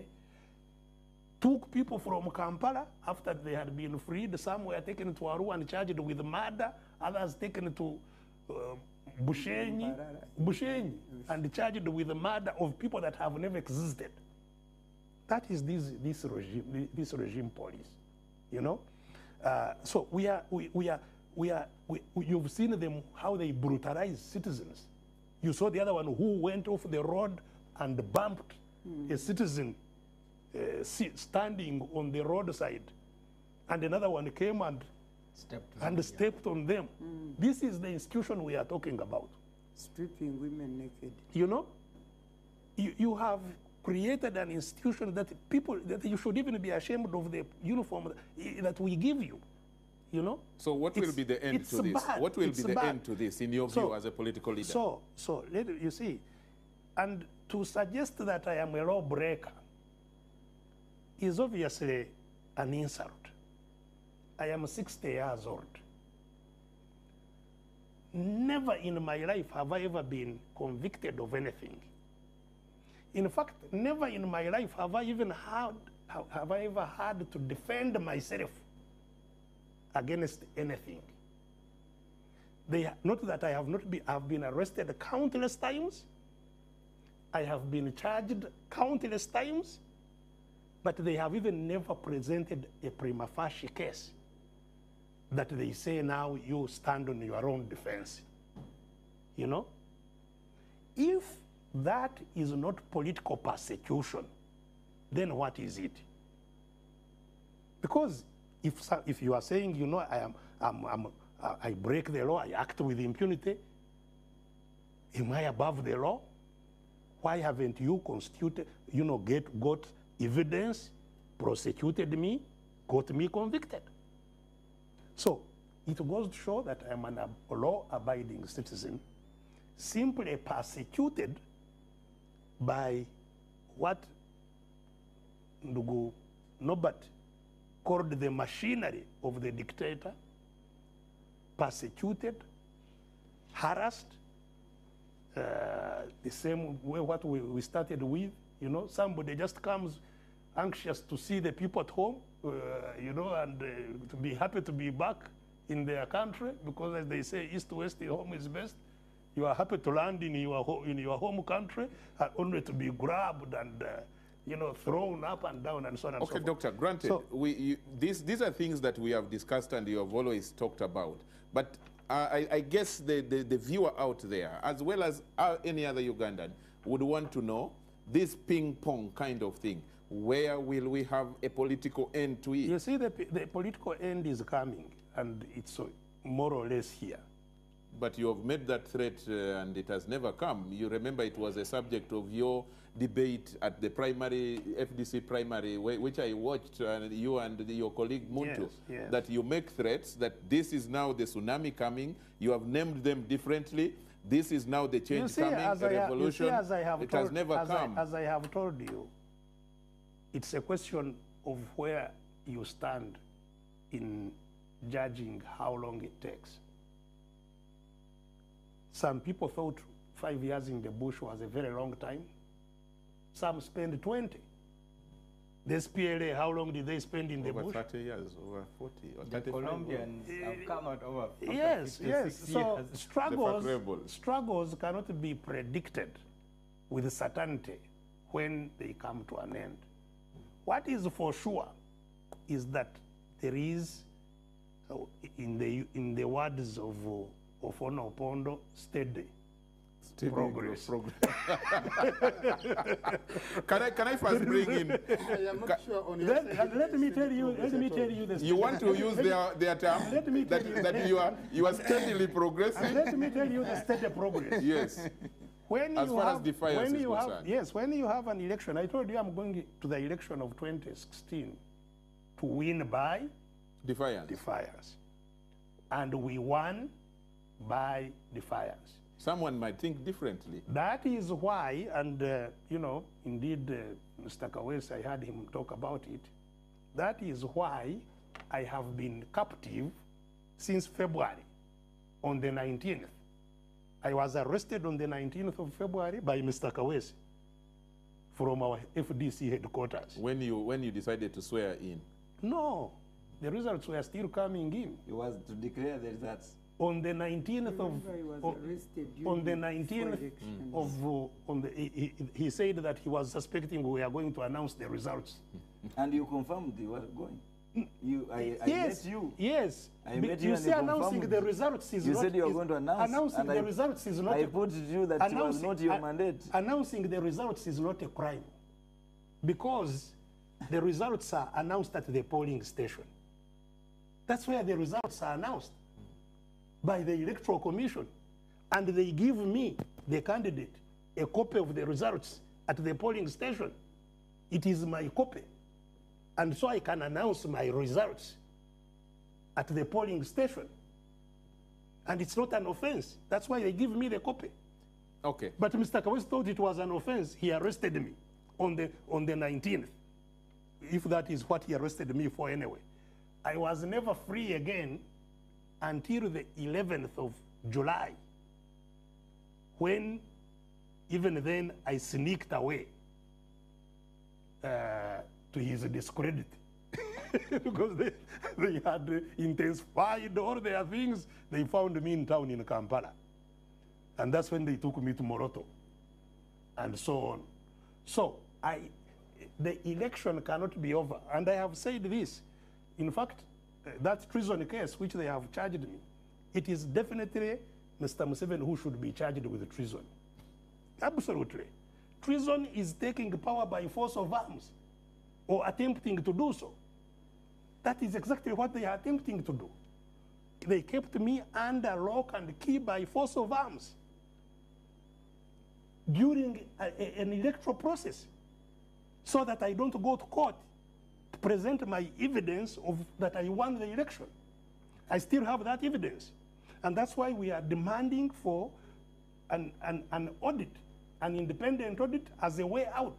took people from Kampala after they had been freed. Some were taken to Arua and charged with murder, others taken to Bushenyi and charged with the murder of people that have never existed. That is this regime police, you know. So you've seen them how they brutalize citizens. You saw the other one who went off the road and bumped a citizen standing on the roadside, and another one came and stepped on them. This is the institution we are talking about. Stripping women naked. You know, you have created an institution that you should even be ashamed of the uniform that we give you. You know. So what will be the end to this? Bad. What will be the end to this, in your view, as a political leader? So you see, and to suggest that I am a lawbreaker is obviously an insult. I am 60 years old. Never in my life have I ever been convicted of anything. In fact, never in my life have I ever had to defend myself against anything. Not that I have not been, I've been arrested countless times. I have been charged countless times, but they have even never presented a prima facie case that they say now you stand on your own defense. You know? If that is not political persecution, then what is it? Because if you are saying, you know, I break the law, I act with impunity, am I above the law? Why haven't you constituted, got evidence, prosecuted me, got me convicted? So it goes to show that I'm a law-abiding citizen, simply persecuted by what Ndugu Norbert called the machinery of the dictator, persecuted, harassed, the same way what we started with. Somebody just comes anxious to see the people at home, and to be happy to be back in their country, because as they say, east to west, home is best. You are happy to land in your home country, and only to be grabbed and thrown up and down and so on and so forth. Okay, Doctor, granted, so, these are things that we have discussed and you have always talked about. But I guess the viewer out there, as well as any other Ugandan, would want to know this ping-pong kind of thing. Where will we have a political end to it? You see, the political end is coming, and it's more or less here. But you have made that threat and it has never come. You remember it was a subject of your debate at the primary, FDC primary, which I watched, you and your colleague Muntu, yes, yes. that you make threats that this is now the tsunami coming. You have named them differently. This is now the change coming, a revolution. It has never come. As I have told you, it's a question of where you stand in judging how long it takes. Some people thought 5 years in the bush was a very long time. Some spend 20. The SPLA, how long did they spend in the bush? Over 30 years, over 40 or 35. The Colombians have come out over yes. So years. struggles cannot be predicted with certainty when they come to an end. What is for sure is that there is, in the words of Ono Opondo, steady progress. Can I first bring in? I am not sure on your let me tell you this. You want to use their term that you are steadily progressing. And let me tell you the steady progress. Yes. When as you far have, as defiance when is you concerned. have, yes, when you have an election, I told you I'm going to the election of 2016 to win by defiance. And we won by defiance. Someone might think differently. That is why, and indeed, Mr. Kawes, I heard him talk about it. That is why I have been captive since February on the 19th. I was arrested on the 19th of February by Mr. Kawes from our FDC headquarters. When you decided to swear in? No, the results were still coming in. It was to declare the results. On the 19th he said that he was suspecting we are going to announce the results. And you confirmed you were going? I yes, met you. Yes. I met you see, announcing the results is not... You said you were going to announce. Announcing the results is not... I put you that it was not your mandate. Announcing the results is not a crime, because the results are announced at the polling station. That's where the results are announced by the Electoral Commission. And they give me, the candidate, a copy of the results at the polling station. It is my copy. And so I can announce my results at the polling station. And it's not an offense. That's why they give me the copy. Okay. But Mr. Kawes thought it was an offense. He arrested me on the 19th, if that is what he arrested me for anyway. I was never free again until the 11th of July, when even then I sneaked away to his discredit because they had intensified all their things. They found me in town in Kampala. And that's when they took me to Moroto and so on. So the election cannot be over. And I have said this. In fact, that treason case which they have charged me, it is definitely Mr. Museveni who should be charged with treason. Absolutely. Treason is taking power by force of arms or attempting to do so. That is exactly what they are attempting to do. They kept me under lock and key by force of arms. during an electoral process so that I don't go to court to present my evidence of that I won the election. I still have that evidence. And that's why we are demanding for an audit, an independent audit as a way out.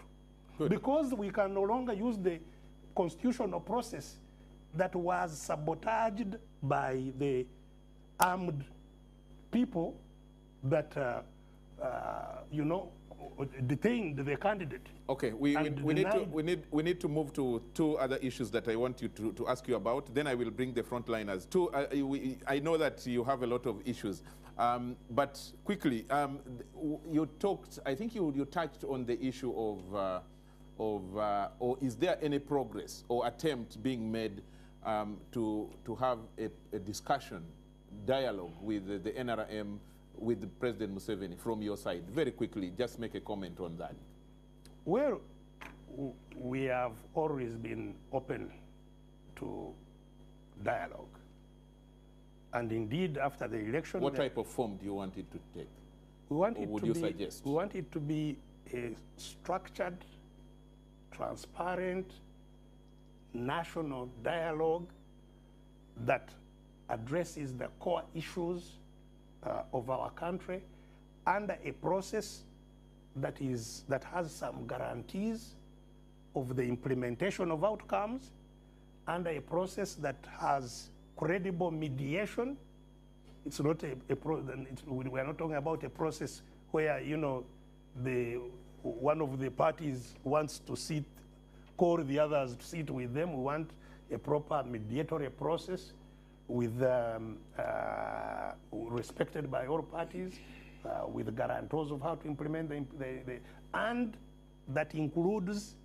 Good. Because we can no longer use the constitutional process that was sabotaged by the armed people that, detained the candidate. Okay, we need to move to two other issues that I want you to ask you about. Then I will bring the frontliners. I know that you have a lot of issues, but quickly, you talked. I think you touched on the issue of or is there any progress or attempt being made to have a discussion, dialogue with the NRM, with President Museveni from your side? Very quickly, just make a comment on that. Well, we have always been open to dialogue. And indeed, after the election... What type of form do you want it to take? We want or would you suggest? We want it to be a structured, transparent, national dialogue that addresses the core issues of our country under a process that has some guarantees of the implementation of outcomes, under a process that has credible mediation. It's not we are not talking about a process where one of the parties wants to call the others to sit with them. We want a proper mediatory process with respected by all parties, with guarantors of how to implement and that includes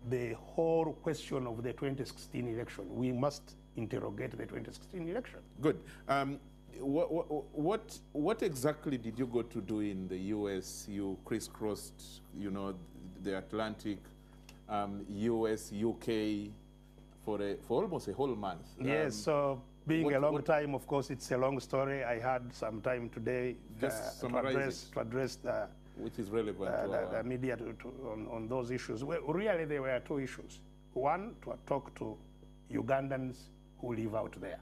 the whole question of the 2016 election. We must interrogate the 2016 election. Good. What exactly did you go to do in the U.S.? You crisscrossed, the Atlantic, U.S., U.K. for almost a whole month. Yes. So being a long time, of course, it's a long story. I had some time today to address the which is relevant the media on those issues. Well, really, there were two issues. One, to talk to Ugandans who live out there.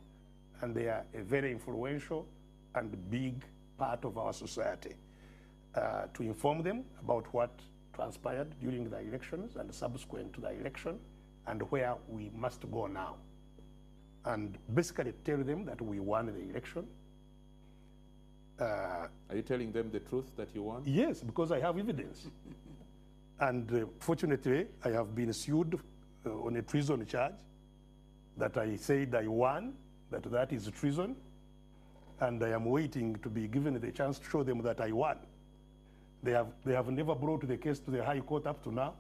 And they are a very influential and big part of our society. To inform them about what transpired during the elections and subsequent to the election and where we must go now. And basically tell them that we won the election. Are you telling them the truth that you won? Yes, because I have evidence. And fortunately, I have been sued on a treason charge that I said I won, that is treason, and I am waiting to be given the chance to show them that I won. They have never brought the case to the High Court up to now.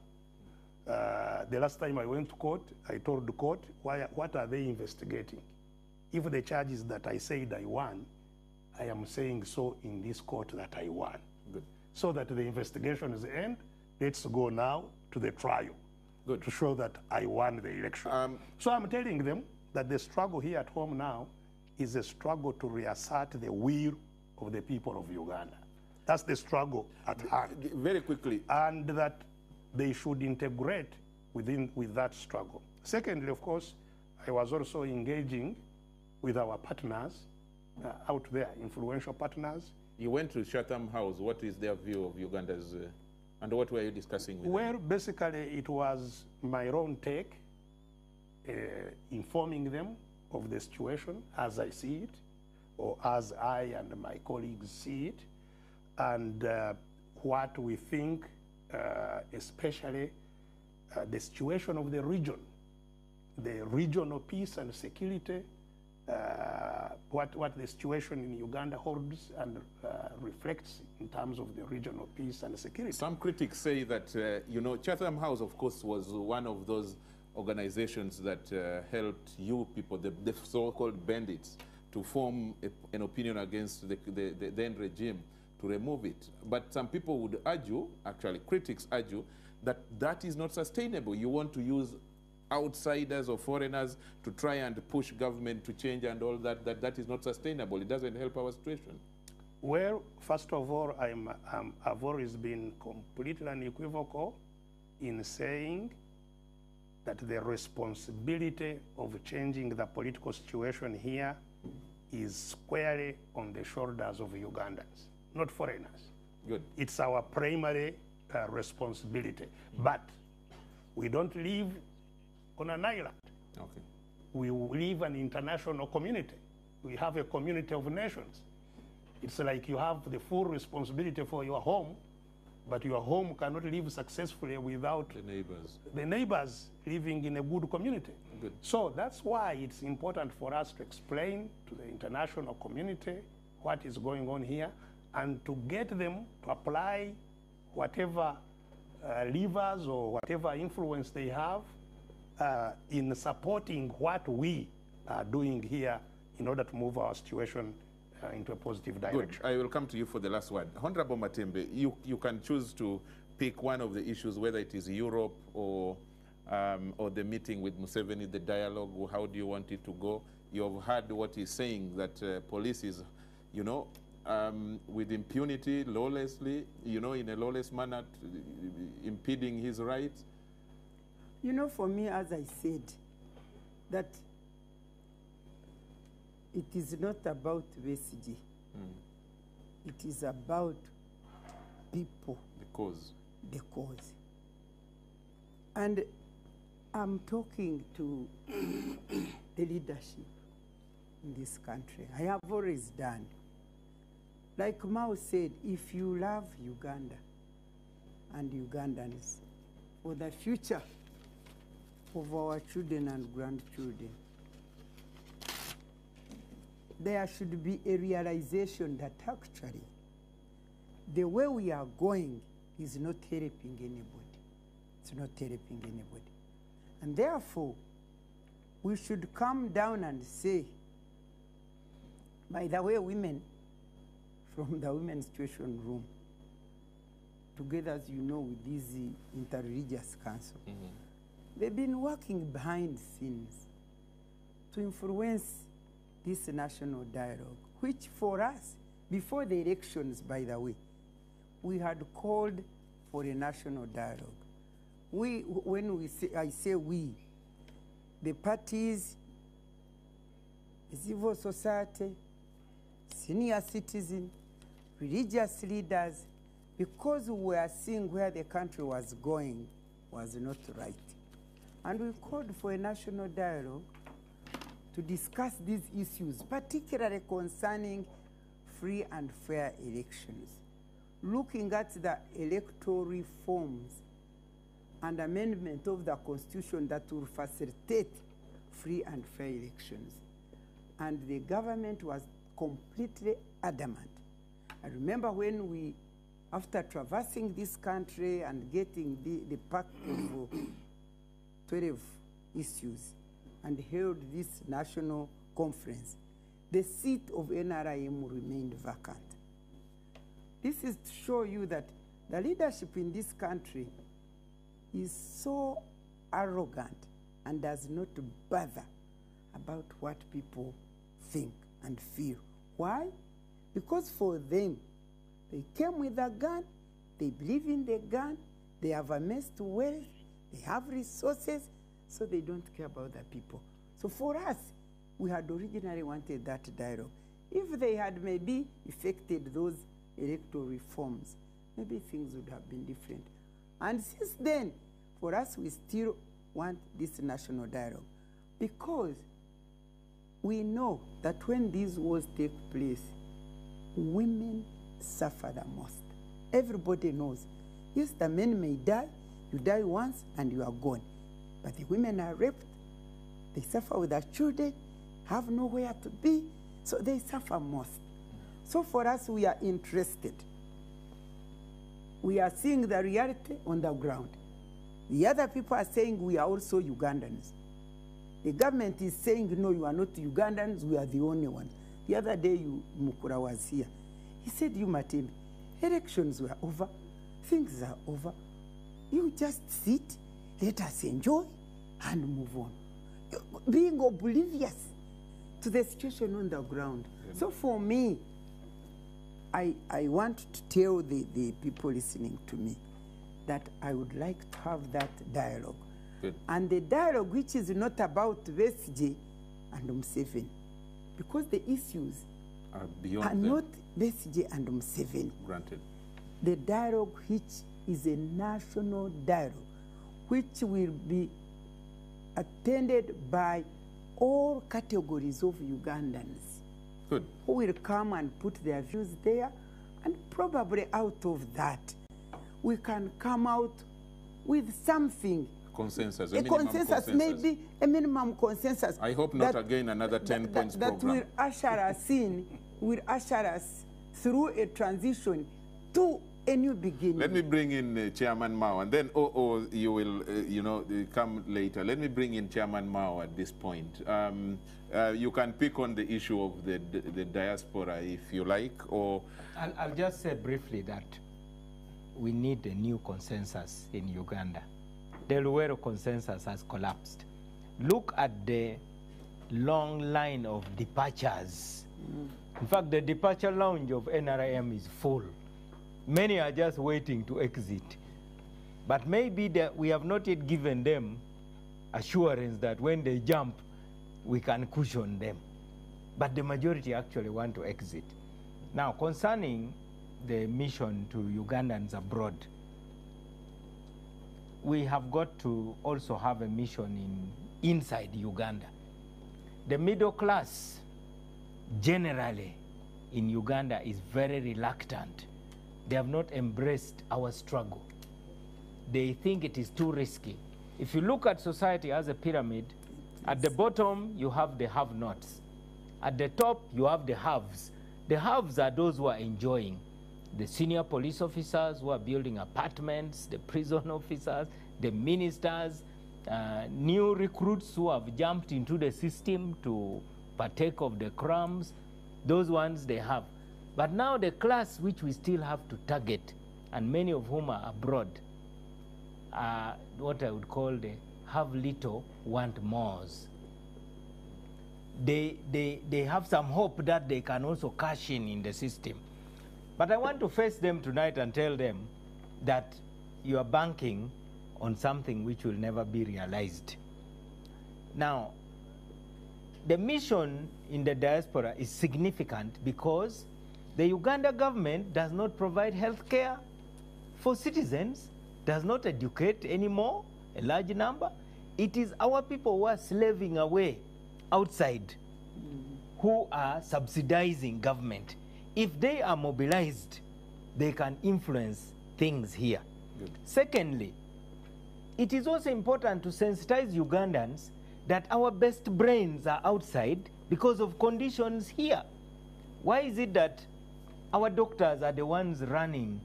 The last time I went to court, I told the court, what are they investigating? If the charge is that I said I won, I am saying so in this court that I won. Good. So that the investigation is end, let's go now to the trial. Good. To show that I won the election. So I'm telling them that the struggle here at home now is a struggle to reassert the will of the people of Uganda. That's the struggle at hand. Very quickly. And that they should integrate with that struggle. Secondly, of course, I was also engaging with our partners out there, influential partners. You went to Chatham House. What is their view of Uganda's, and what were you discussing with them? Well, basically, it was my own take, informing them of the situation as I see it, or as I and my colleagues see it, and what we think, especially the situation of the region, the regional peace and security, what the situation in Uganda holds and reflects in terms of the regional peace and security. Some critics say that, Chatham House, of course, was one of those organizations that helped you people, the so-called bandits, to form an opinion against the then regime, to remove it. But some people would argue, actually critics argue, that that is not sustainable. You want to use outsiders or foreigners to try and push government to change and all that is not sustainable. It doesn't help our situation. Well, first of all, I've always been completely unequivocal in saying that the responsibility of changing the political situation here is squarely on the shoulders of Ugandans, not foreigners. Good. It's our primary responsibility. But we don't live on an island. Okay. We live in an international community. We have a community of nations. It's like you have the full responsibility for your home, but your home cannot live successfully without the neighbors living in a good community. Good. So that's why it's important for us to explain to the international community what is going on here and to get them to apply whatever levers or whatever influence they have in supporting what we are doing here in order to move our situation into a positive direction. Good. I will come to you for the last word. Honorable Matembe, you can choose to pick one of the issues, whether it is Europe or the meeting with Museveni, the dialogue, or how do you want it to go? You have heard what he's saying, that police is, you know, with impunity, lawlessly, you know, in a lawless manner, impeding his rights. You know, for me, as I said, that it is not about Besigye. It is about people. The cause. The cause. And I'm talking to the leadership in this country. I have always done. Like Mao said, if you love Uganda and Ugandans for the future of our children and grandchildren, there should be a realization that actually the way we are going is not helping anybody. It's not helping anybody. And therefore, we should come down and say, by the way, women from the Women's Situation Room, together, as you know, with this interreligious council, they've been working behind the scenes to influence this national dialogue, which for us, before the elections, by the way, we had called for a national dialogue. I say we, the parties, the civil society, senior citizens, religious leaders, because we were seeing where the country was going was not right. And we called for a national dialogue to discuss these issues, particularly concerning free and fair elections, looking at the electoral reforms and amendment of the Constitution that will facilitate free and fair elections. And the government was completely adamant. I remember when we, after traversing this country and getting the pack of 12 issues, and held this national conference, the seat of NRIM remained vacant. This is to show you that the leadership in this country is so arrogant and does not bother about what people think and feel. Why? Because for them, they came with a gun, they believe in the gun, they have amassed wealth, they have resources, so they don't care about the people. So for us, we had originally wanted that dialogue. If they had maybe effected those electoral reforms, maybe things would have been different. And since then, for us, we still want this national dialogue because we know that when these wars take place, women suffer the most. Everybody knows. Yes, the men may die. You die once and you are gone. But the women are raped. They suffer with their children, have nowhere to be, so they suffer most. So for us, we are interested. We are seeing the reality on the ground. The other people are saying we are also Ugandans. The government is saying, no, you are not Ugandans, we are the only ones. The other day, Mukura was here. He said, you, Matembe, elections were over, things are over. You just sit, let us enjoy and move on. Being oblivious to the situation on the ground. So for me, I want to tell the people listening to me that I would like to have that dialogue. Good. And the dialogue which is not about Besigye and Museveni, because the issues are beyond are not Besigye and Museveni. Granted. The dialogue which is a national dialogue, which will be attended by all categories of Ugandans. Good. Who will come and put their views there, and probably out of that, we can come out with something. Consensus, a consensus, maybe a minimum consensus. I hope not again another 10 points program. That will usher us in, will usher us through a transition to a new beginning. Let me bring in Chairman Mao, and then you will, come later. Let me bring in Chairman Mao at this point. You can pick on the issue of the diaspora if you like, or... I'll just say briefly that we need a new consensus in Uganda. The Luwero consensus has collapsed. Look at the long line of departures. In fact, the departure lounge of NRM is full. Many are just waiting to exit. But maybe we have not yet given them assurance that when they jump, we can cushion them. But the majority actually want to exit. Now, concerning the mission to Ugandans abroad, we have got to also have a mission inside Uganda. The middle class generally in Uganda is very reluctant. They have not embraced our struggle. They think it is too risky. If you look at society as a pyramid, at the bottom you have the have-nots. At the top you have the haves. The haves are those who are enjoying. The senior police officers who are building apartments, the prison officers, the ministers, new recruits who have jumped into the system to partake of the crumbs, those ones they have. But now the class which we still have to target, and many of whom are abroad, are what I would call the have little, want mores. They have some hope that they can also cash in the system. But I want to face them tonight and tell them that you are banking on something which will never be realized. Now, the mission in the diaspora is significant because the Uganda government does not provide health care for citizens, does not educate anymore, a large number. It is our people who are slaving away outside who are subsidizing government. If they are mobilized, they can influence things here. Good. Secondly, it is also important to sensitize Ugandans that our best brains are outside because of conditions here. Why is it that our doctors are the ones running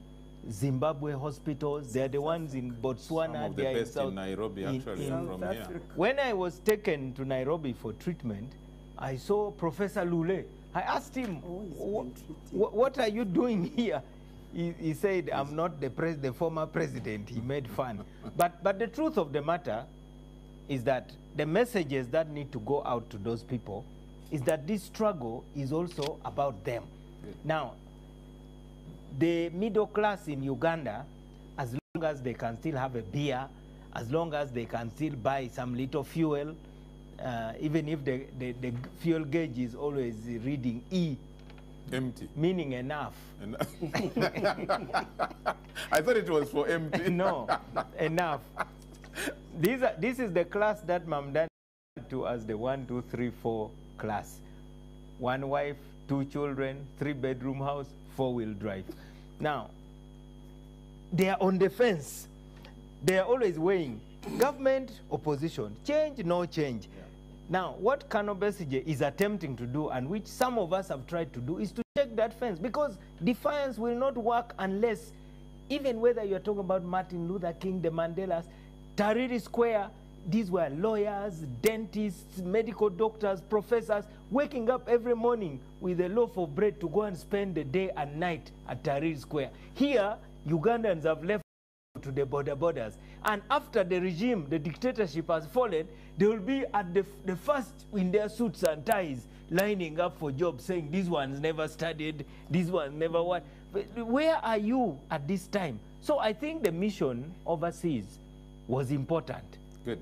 Zimbabwe hospitals? They're the ones in Botswana. Some of the best in Nairobi, actually, from here. When I was taken to Nairobi for treatment, I saw Professor Lule. I asked him, what are you doing here? He said, I'm not the former president. He made fun. But the truth of the matter is that the messages that need to go out to those people is that this struggle is also about them. Good. Now, the middle class in Uganda, as long as they can still have a beer, as long as they can still buy some little fuel, even if the fuel gauge is always reading E. Empty. Meaning enough. I thought it was for empty. No, enough. This is the class that Mam Dan to as the 1, 2, 3, 4 class. 1 wife, 2 children, 3-bedroom house, 4-wheel drive. Now, they are on the fence. They are always weighing government, opposition, change, no change. Yeah. Now, what Colonel Besigye is attempting to do, and which some of us have tried to do, is to check that fence, because defiance will not work unless, even whether you're talking about Martin Luther King, the Mandelas, Tahrir Square, these were lawyers, dentists, medical doctors, professors, waking up every morning with a loaf of bread to go and spend the day and night at Tahrir Square. Here, Ugandans have left to the borders. And after the regime, the dictatorship has fallen, they will be at the first in their suits and ties lining up for jobs saying these ones never studied, these ones never what. Where are you at this time? So I think the mission overseas was important. Good.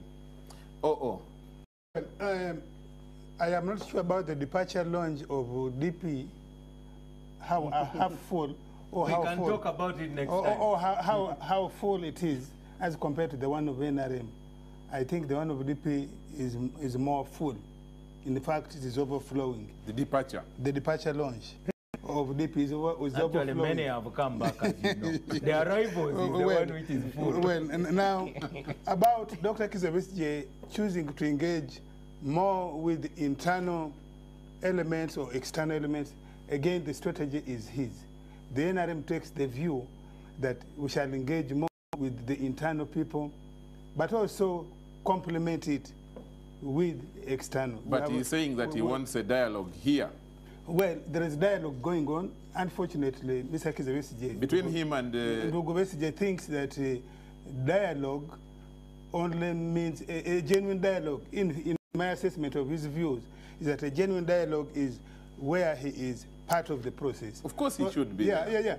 I am not sure about the departure launch of DP, how full or how full. We can talk about it next time. Or how full it is as compared to the one of NRM. I think the one of DP is more full. In fact, it is overflowing. The departure launch of DP is overflowing. Actually, many have come back, as you know. The arrival is the one which is full. Well, and now, about Dr. Kizza Besigye choosing to engage more with internal elements or external elements, again, the strategy is his. The NRM takes the view that we shall engage more with the internal people, but also complement it with external. But he's saying that he wants a dialogue here. Well, there is dialogue going on. Unfortunately, Mr. Kizza Besigye, between him and Ndugu Besigye thinks that dialogue only means a genuine dialogue. In my assessment of his views, is that a genuine dialogue is where he is part of the process. Of course, he should be. Yeah.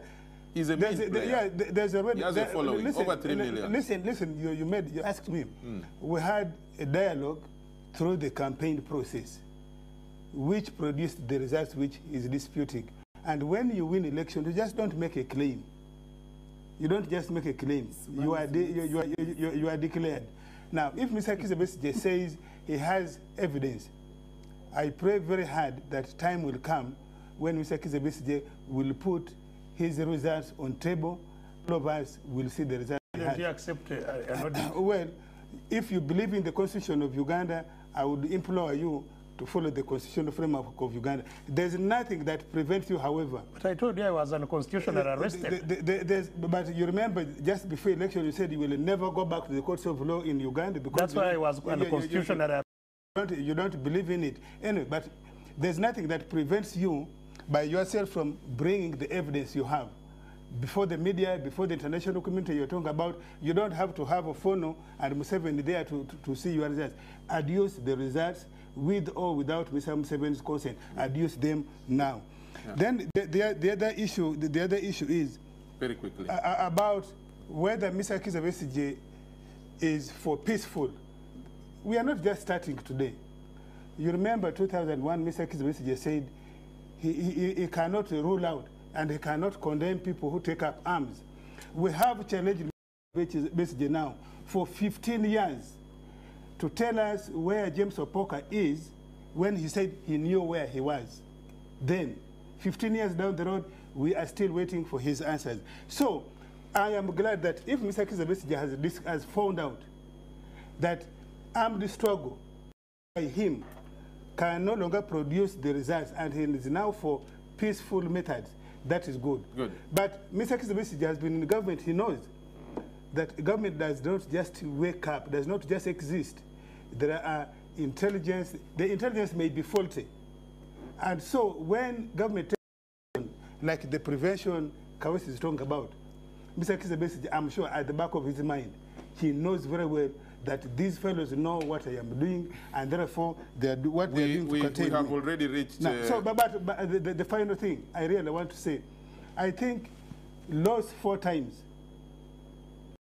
He's a main player. There's already. He has a following, listen, over 3 million. Listen. You asked me. We had a dialogue through the campaign process, which produced the results which is disputing. And when you win election, you just don't make a claim. You don't just make a claim. You are declared. Now, if Mr. Kizza Besigye says he has evidence, I pray very hard that time will come when Mr. Kizza Besigye will put his results on table. All of us will see the results. Don't you accept well, if you believe in the Constitution of Uganda, I would implore you to follow the constitutional framework of Uganda. There's nothing that prevents you, however. But I told you I was unconstitutionally arrested. But you remember, just before election, you said you will never go back to the courts of law in Uganda. Because that's why I was unconstitutionally arrested. You don't believe in it. Anyway, but there's nothing that prevents you by yourself from bringing the evidence you have. Before the media, before the international community you're talking about, you don't have to have a phone and Museveni there to see your results. Adduce the results with or without Mr. Museveni's consent. Adduce them now. Yeah. Then the other issue is very quickly about whether Mr. Kizza Besigye is for peaceful. We are not just starting today. You remember 2001, Mr. Kizza Besigye said he cannot rule out and he cannot condemn people who take up arms. We have challenged Besigye now for 15 years to tell us where James Opoka is when he said he knew where he was. Then, 15 years down the road, we are still waiting for his answers. So, I am glad that if Mr. Kizza Besigye has found out that armed struggle by him can no longer produce the results and he is now for peaceful methods, that is good. But Mr. Kizza Besigye has been in government. He knows that government does not just wake up, does not just exist. There are intelligence. The intelligence may be faulty. And so when government takes action, like the prevention Kawesi is talking about, Mr. Kizza Besigye, I'm sure at the back of his mind, he knows very well that these fellows know what I am doing, and therefore they are what they are doing to contain me. We have already reached... Now, so, but the final thing I really want to say, I think loss 4 times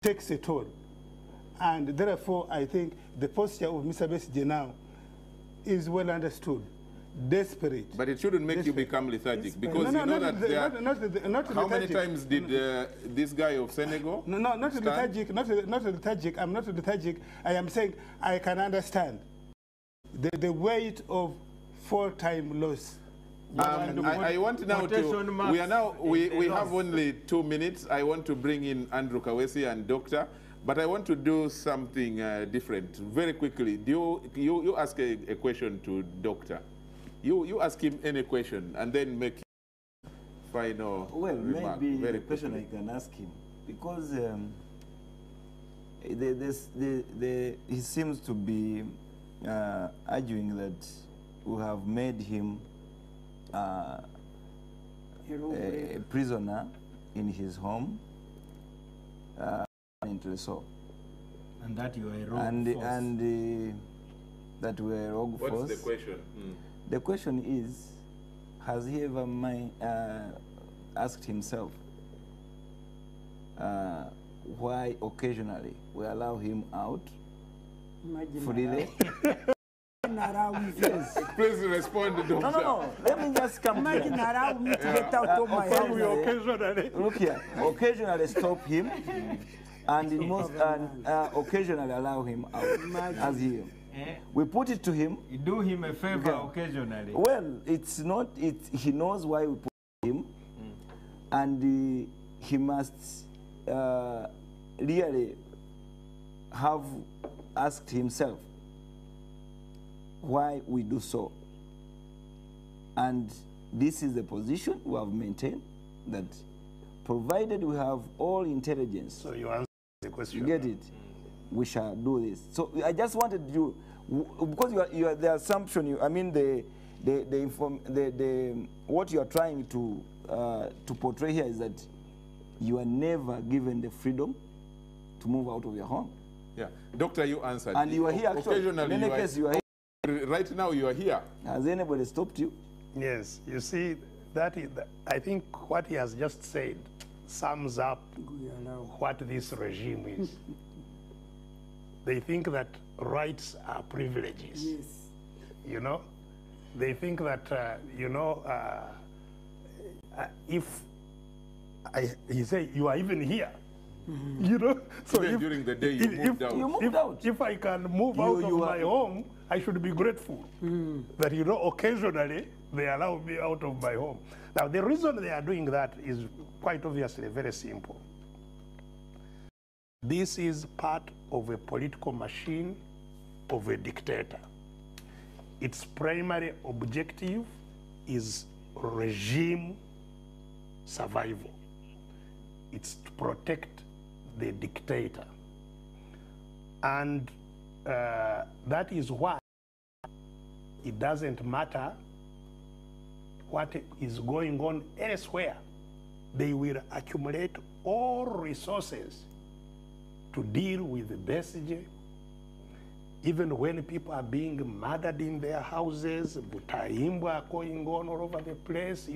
takes a toll. And therefore, I think the posture of Mr. Besigye now is well understood. Desperate. But it shouldn't make you become lethargic, because you know that there are... How many times did this guy of Senegal not lethargic, not lethargic. I'm not lethargic. I am saying I can understand the weight of 4-time loss. I want now to... We have only 2 minutes. I want to bring in Andrew Kawesi and Doctor, but I want to do something different. Very quickly, you ask a question to Doctor. You ask him any question and then make final remark. Maybe the question I can ask him, because he seems to be arguing that we have made him a prisoner in his home, into so. And that you are a rogue force. And that we are a rogue force. What's the question? The question is, has he ever asked himself why occasionally we allow him out freely? Please respond, Doctor. No. Let me just come Imagine allow me to get out of my house. Occasionally. Look here. Occasionally stop him, and occasionally allow him out as he. We put it to him. You do him a favor occasionally. Well, it's not. He knows why we put him, and he must really have asked himself why we do so. And this is the position we have maintained, that provided we have all intelligence. So you answer the question. You get it? We shall do this. So I just wanted you, because you are the assumption. I mean what you are trying to portray here is that you are never given the freedom to move out of your home. Yeah, Doctor, you answered. And you are here. Actually, occasionally, in any case, you are here. Right now, you are here. Has anybody stopped you? Yes, you see, I think what he has just said sums up what this regime is. They think that rights are privileges. Yes. You know, they think that, if he say you are even here, you know, so Then during the day you moved out. You moved out. If I can move out of my home, I should be grateful that, occasionally they allow me out of my home. Now, the reason they are doing that is quite obviously very simple. This is part of a political machine of a dictator. Its primary objective is regime survival. It's to protect the dictator. And that is why it doesn't matter what is going on elsewhere. They will accumulate all resources to deal with the Besigye, even when people are being murdered in their houses, Butahimbo are going on all over the place,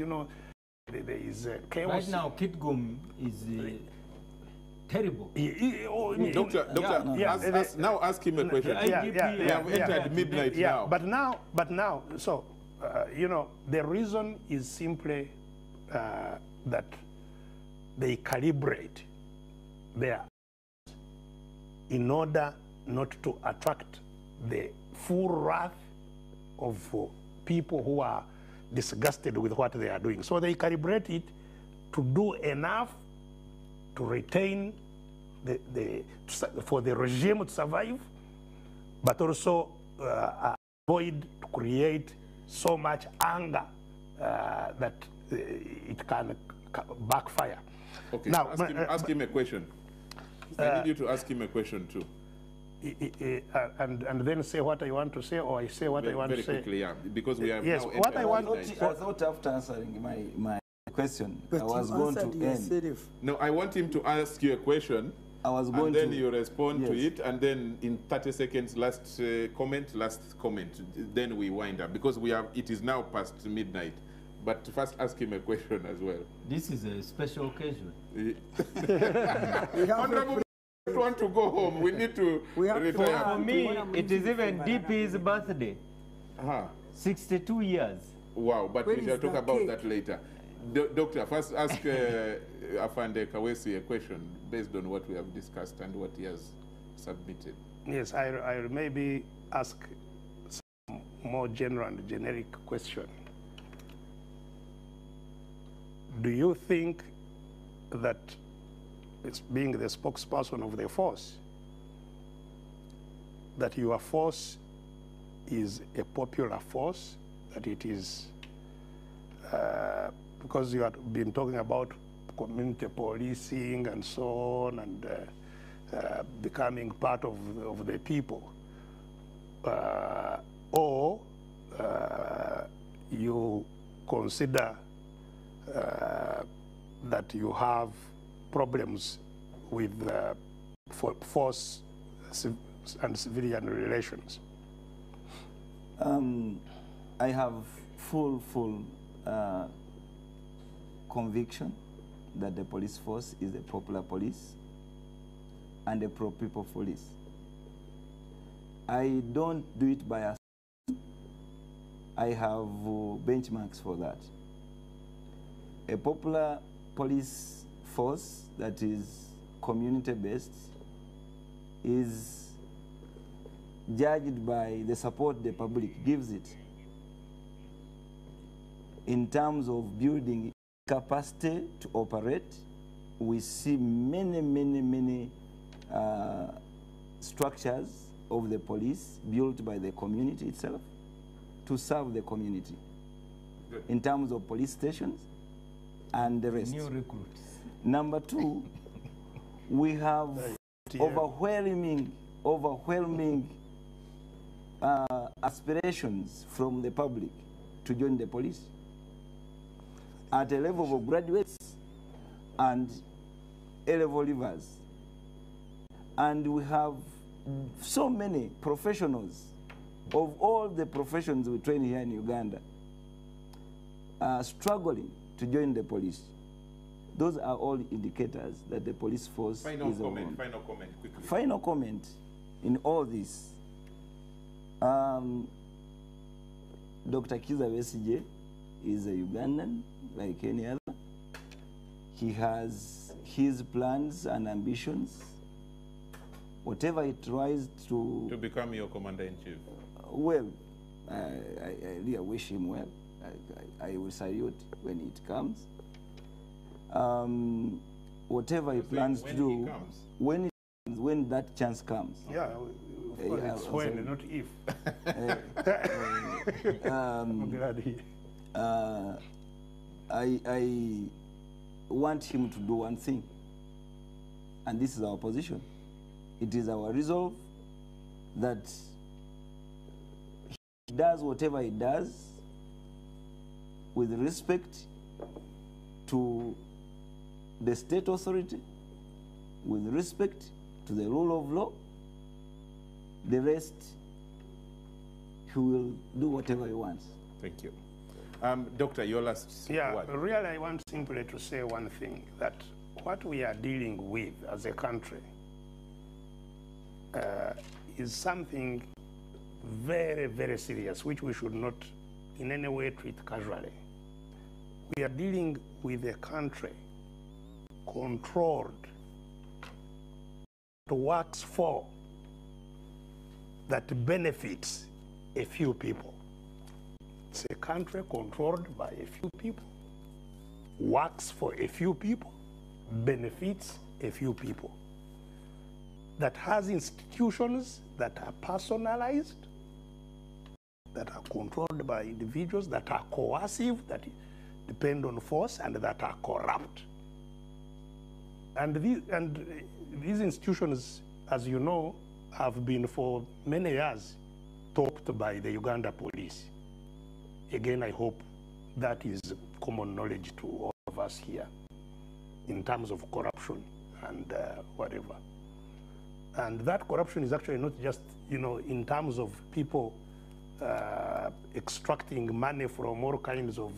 there is chaos. Right now, Kitgum is terrible. Doctor, now ask him a question. We have entered midnight now. But now, so, the reason is simply that they calibrate their in order not to attract the full wrath of people who are disgusted with what they are doing. So they calibrate it to do enough to retain for the regime to survive, but also avoid to create so much anger that it can backfire. Okay, now, ask him a question. I need you to ask him a question too. And then say what I want to say, or I say what I want to say. Very quickly, yeah, because we have yes, now what I want. I thought after answering my question, I was going to end. No, I want him to ask you a question. I was going and then you respond to it, and then in 30 seconds, last comment. Then we wind up, because it is now past midnight. But first, ask him a question as well. This is a special occasion. Honorable, we don't want to go home. We need to retire. For me, it is even DP's birthday. 62 years. Wow, but we shall talk about that later. Doctor, first ask Afande Kawesi a question based on what we have discussed and what he has submitted. Yes, I'll maybe ask some more general and generic question. Do you think that, it's being the spokesperson of the force, that your force is a popular force, that it is, because you have been talking about community policing and so on, and becoming part of the people, or you consider that you have problems with force and civilian relations? I have full conviction that the police force is a popular police and a pro-people police. I don't do it by accident. I have benchmarks for that. A popular police force that is community-based is judged by the support the public gives it in terms of building capacity to operate. We see many structures of the police built by the community itself to serve the community. Good. In terms of police stations and the rest. New recruits. Number two, we have overwhelming aspirations from the public to join the police at a level of graduates and A-level leavers. And we have so many professionals of all the professions we train here in Uganda struggling to join the police. Those are all indicators that the police force Final is comment, around. final comment, quickly. Final comment in all this. Dr. Kizza Besigye is a Ugandan like any other. He has his plans and ambitions. Whatever he tries to become your commander-in-chief. Well, I really wish him well. I will salute when it comes. Whatever he plans to do, when that chance comes. Yeah, of course, it's when, not if. I'm glad he. I want him to do one thing, and this is our position. It is our resolve that he does whatever he does with respect to the state authority, with respect to the rule of law. The rest, he will do whatever he wants. Thank you. Doctor, your last word. Really, I want simply to say one thing, that what we are dealing with as a country is something very serious, which we should not in any way treat casually. We are dealing with a country controlled, that works for, that benefits a few people. It's a country controlled by a few people, works for a few people, benefits a few people, that has institutions that are personalized, that are controlled by individuals, that are coercive, that depend on force, and that are corrupt. And these institutions, as you know, have been for many years topped by the Uganda police. Again, I hope that is common knowledge to all of us here in terms of corruption and whatever. And that corruption is actually not just, in terms of people extracting money from all kinds of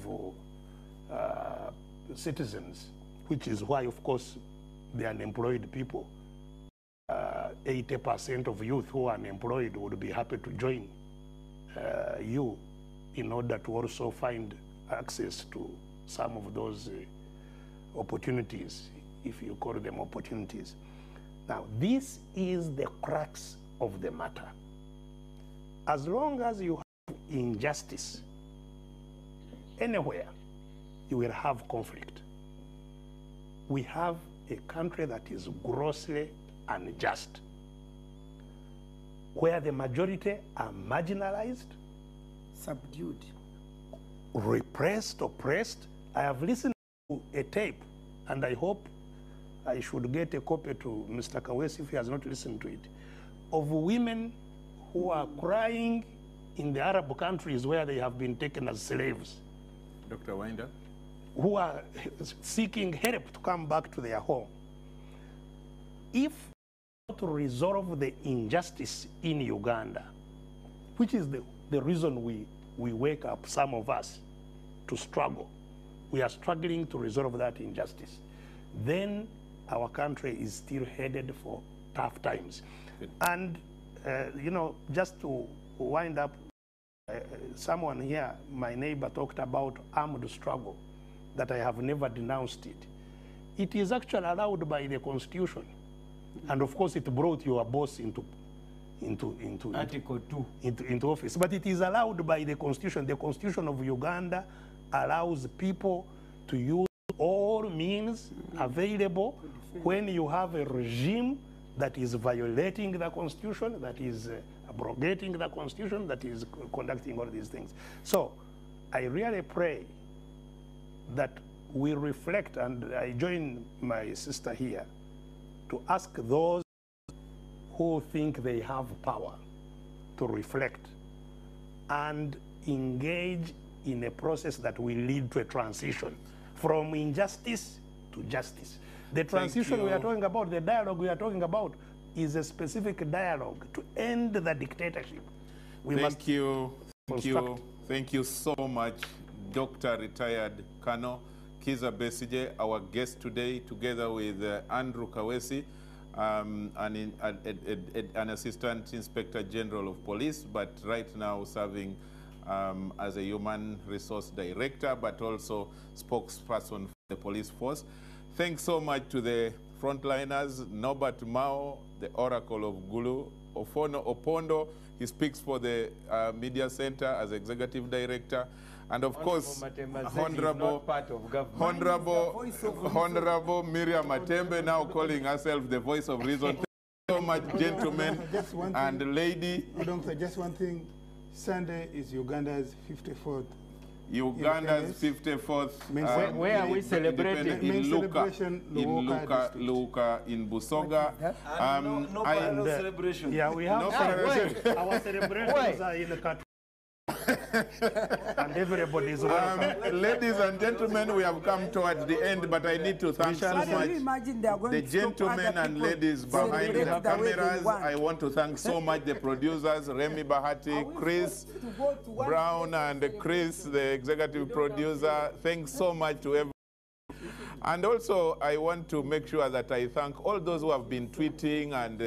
citizens, which is why, of course, the unemployed people, 80% of youth who are unemployed would be happy to join you in order to also find access to some of those opportunities, if you call them opportunities. Now, this is the crux of the matter. As long as you have injustice anywhere, you will have conflict. We have a country that is grossly unjust, where the majority are marginalized, subdued, repressed, oppressed. I have listened to a tape, and I hope I should get a copy to Mr. Kawesi if he has not listened to it, of women who are crying in the Arab countries where they have been taken as slaves. Dr. Winder? Who are seeking help to come back to their home. If to resolve the injustice in Uganda, which is the reason we wake up, some of us, to struggle, we are struggling to resolve that injustice, then our country is still headed for tough times. Good. And, you know, just to wind up, someone here, my neighbor, talked about armed struggle, that I have never denounced it. It is actually allowed by the Constitution. And of course, it brought your boss into Article 2 into office. But it is allowed by the Constitution. The Constitution of Uganda allows people to use all means available when you have a regime that is violating the Constitution, that is abrogating the Constitution, that is conducting all these things. So I really pray that we reflect, and I join my sister here, to ask those who think they have power to reflect and engage in a process that will lead to a transition from injustice to justice. The transition we are talking about, the dialogue we are talking about, is a specific dialogue to end the dictatorship. Thank you so much, Dr. Retired Colonel Kizza Besigye, our guest today, together with Andrew Kaweesi, an Assistant Inspector General of Police, but right now serving as a Human Resource Director, but also spokesperson for the police force. Thanks so much to the frontliners, Norbert Mao, the Oracle of Gulu, Ofono Opondo, he speaks for the Media Center as Executive Director, and of course, Honorable Miriam Matembe, now calling herself the voice of reason. Thank you so much, gentlemen and lady. Just one thing, Sunday is Uganda's 54th. Uganda's 54th. Where are we celebrating? In Luka, in Busoga. No celebration. Yeah, we have no celebration. Our celebrations are in the country. And everybody is welcome. Ladies and gentlemen, we have come towards the end, but I need to thank so much the gentlemen and ladies behind the cameras. I want to thank so much the producers, Remy Bahati, Chris Brown, and Chris, the executive producer. Thanks so much to everyone. And also, I want to make sure that I thank all those who have been tweeting and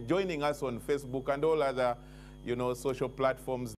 joining us on Facebook and all other, social platforms.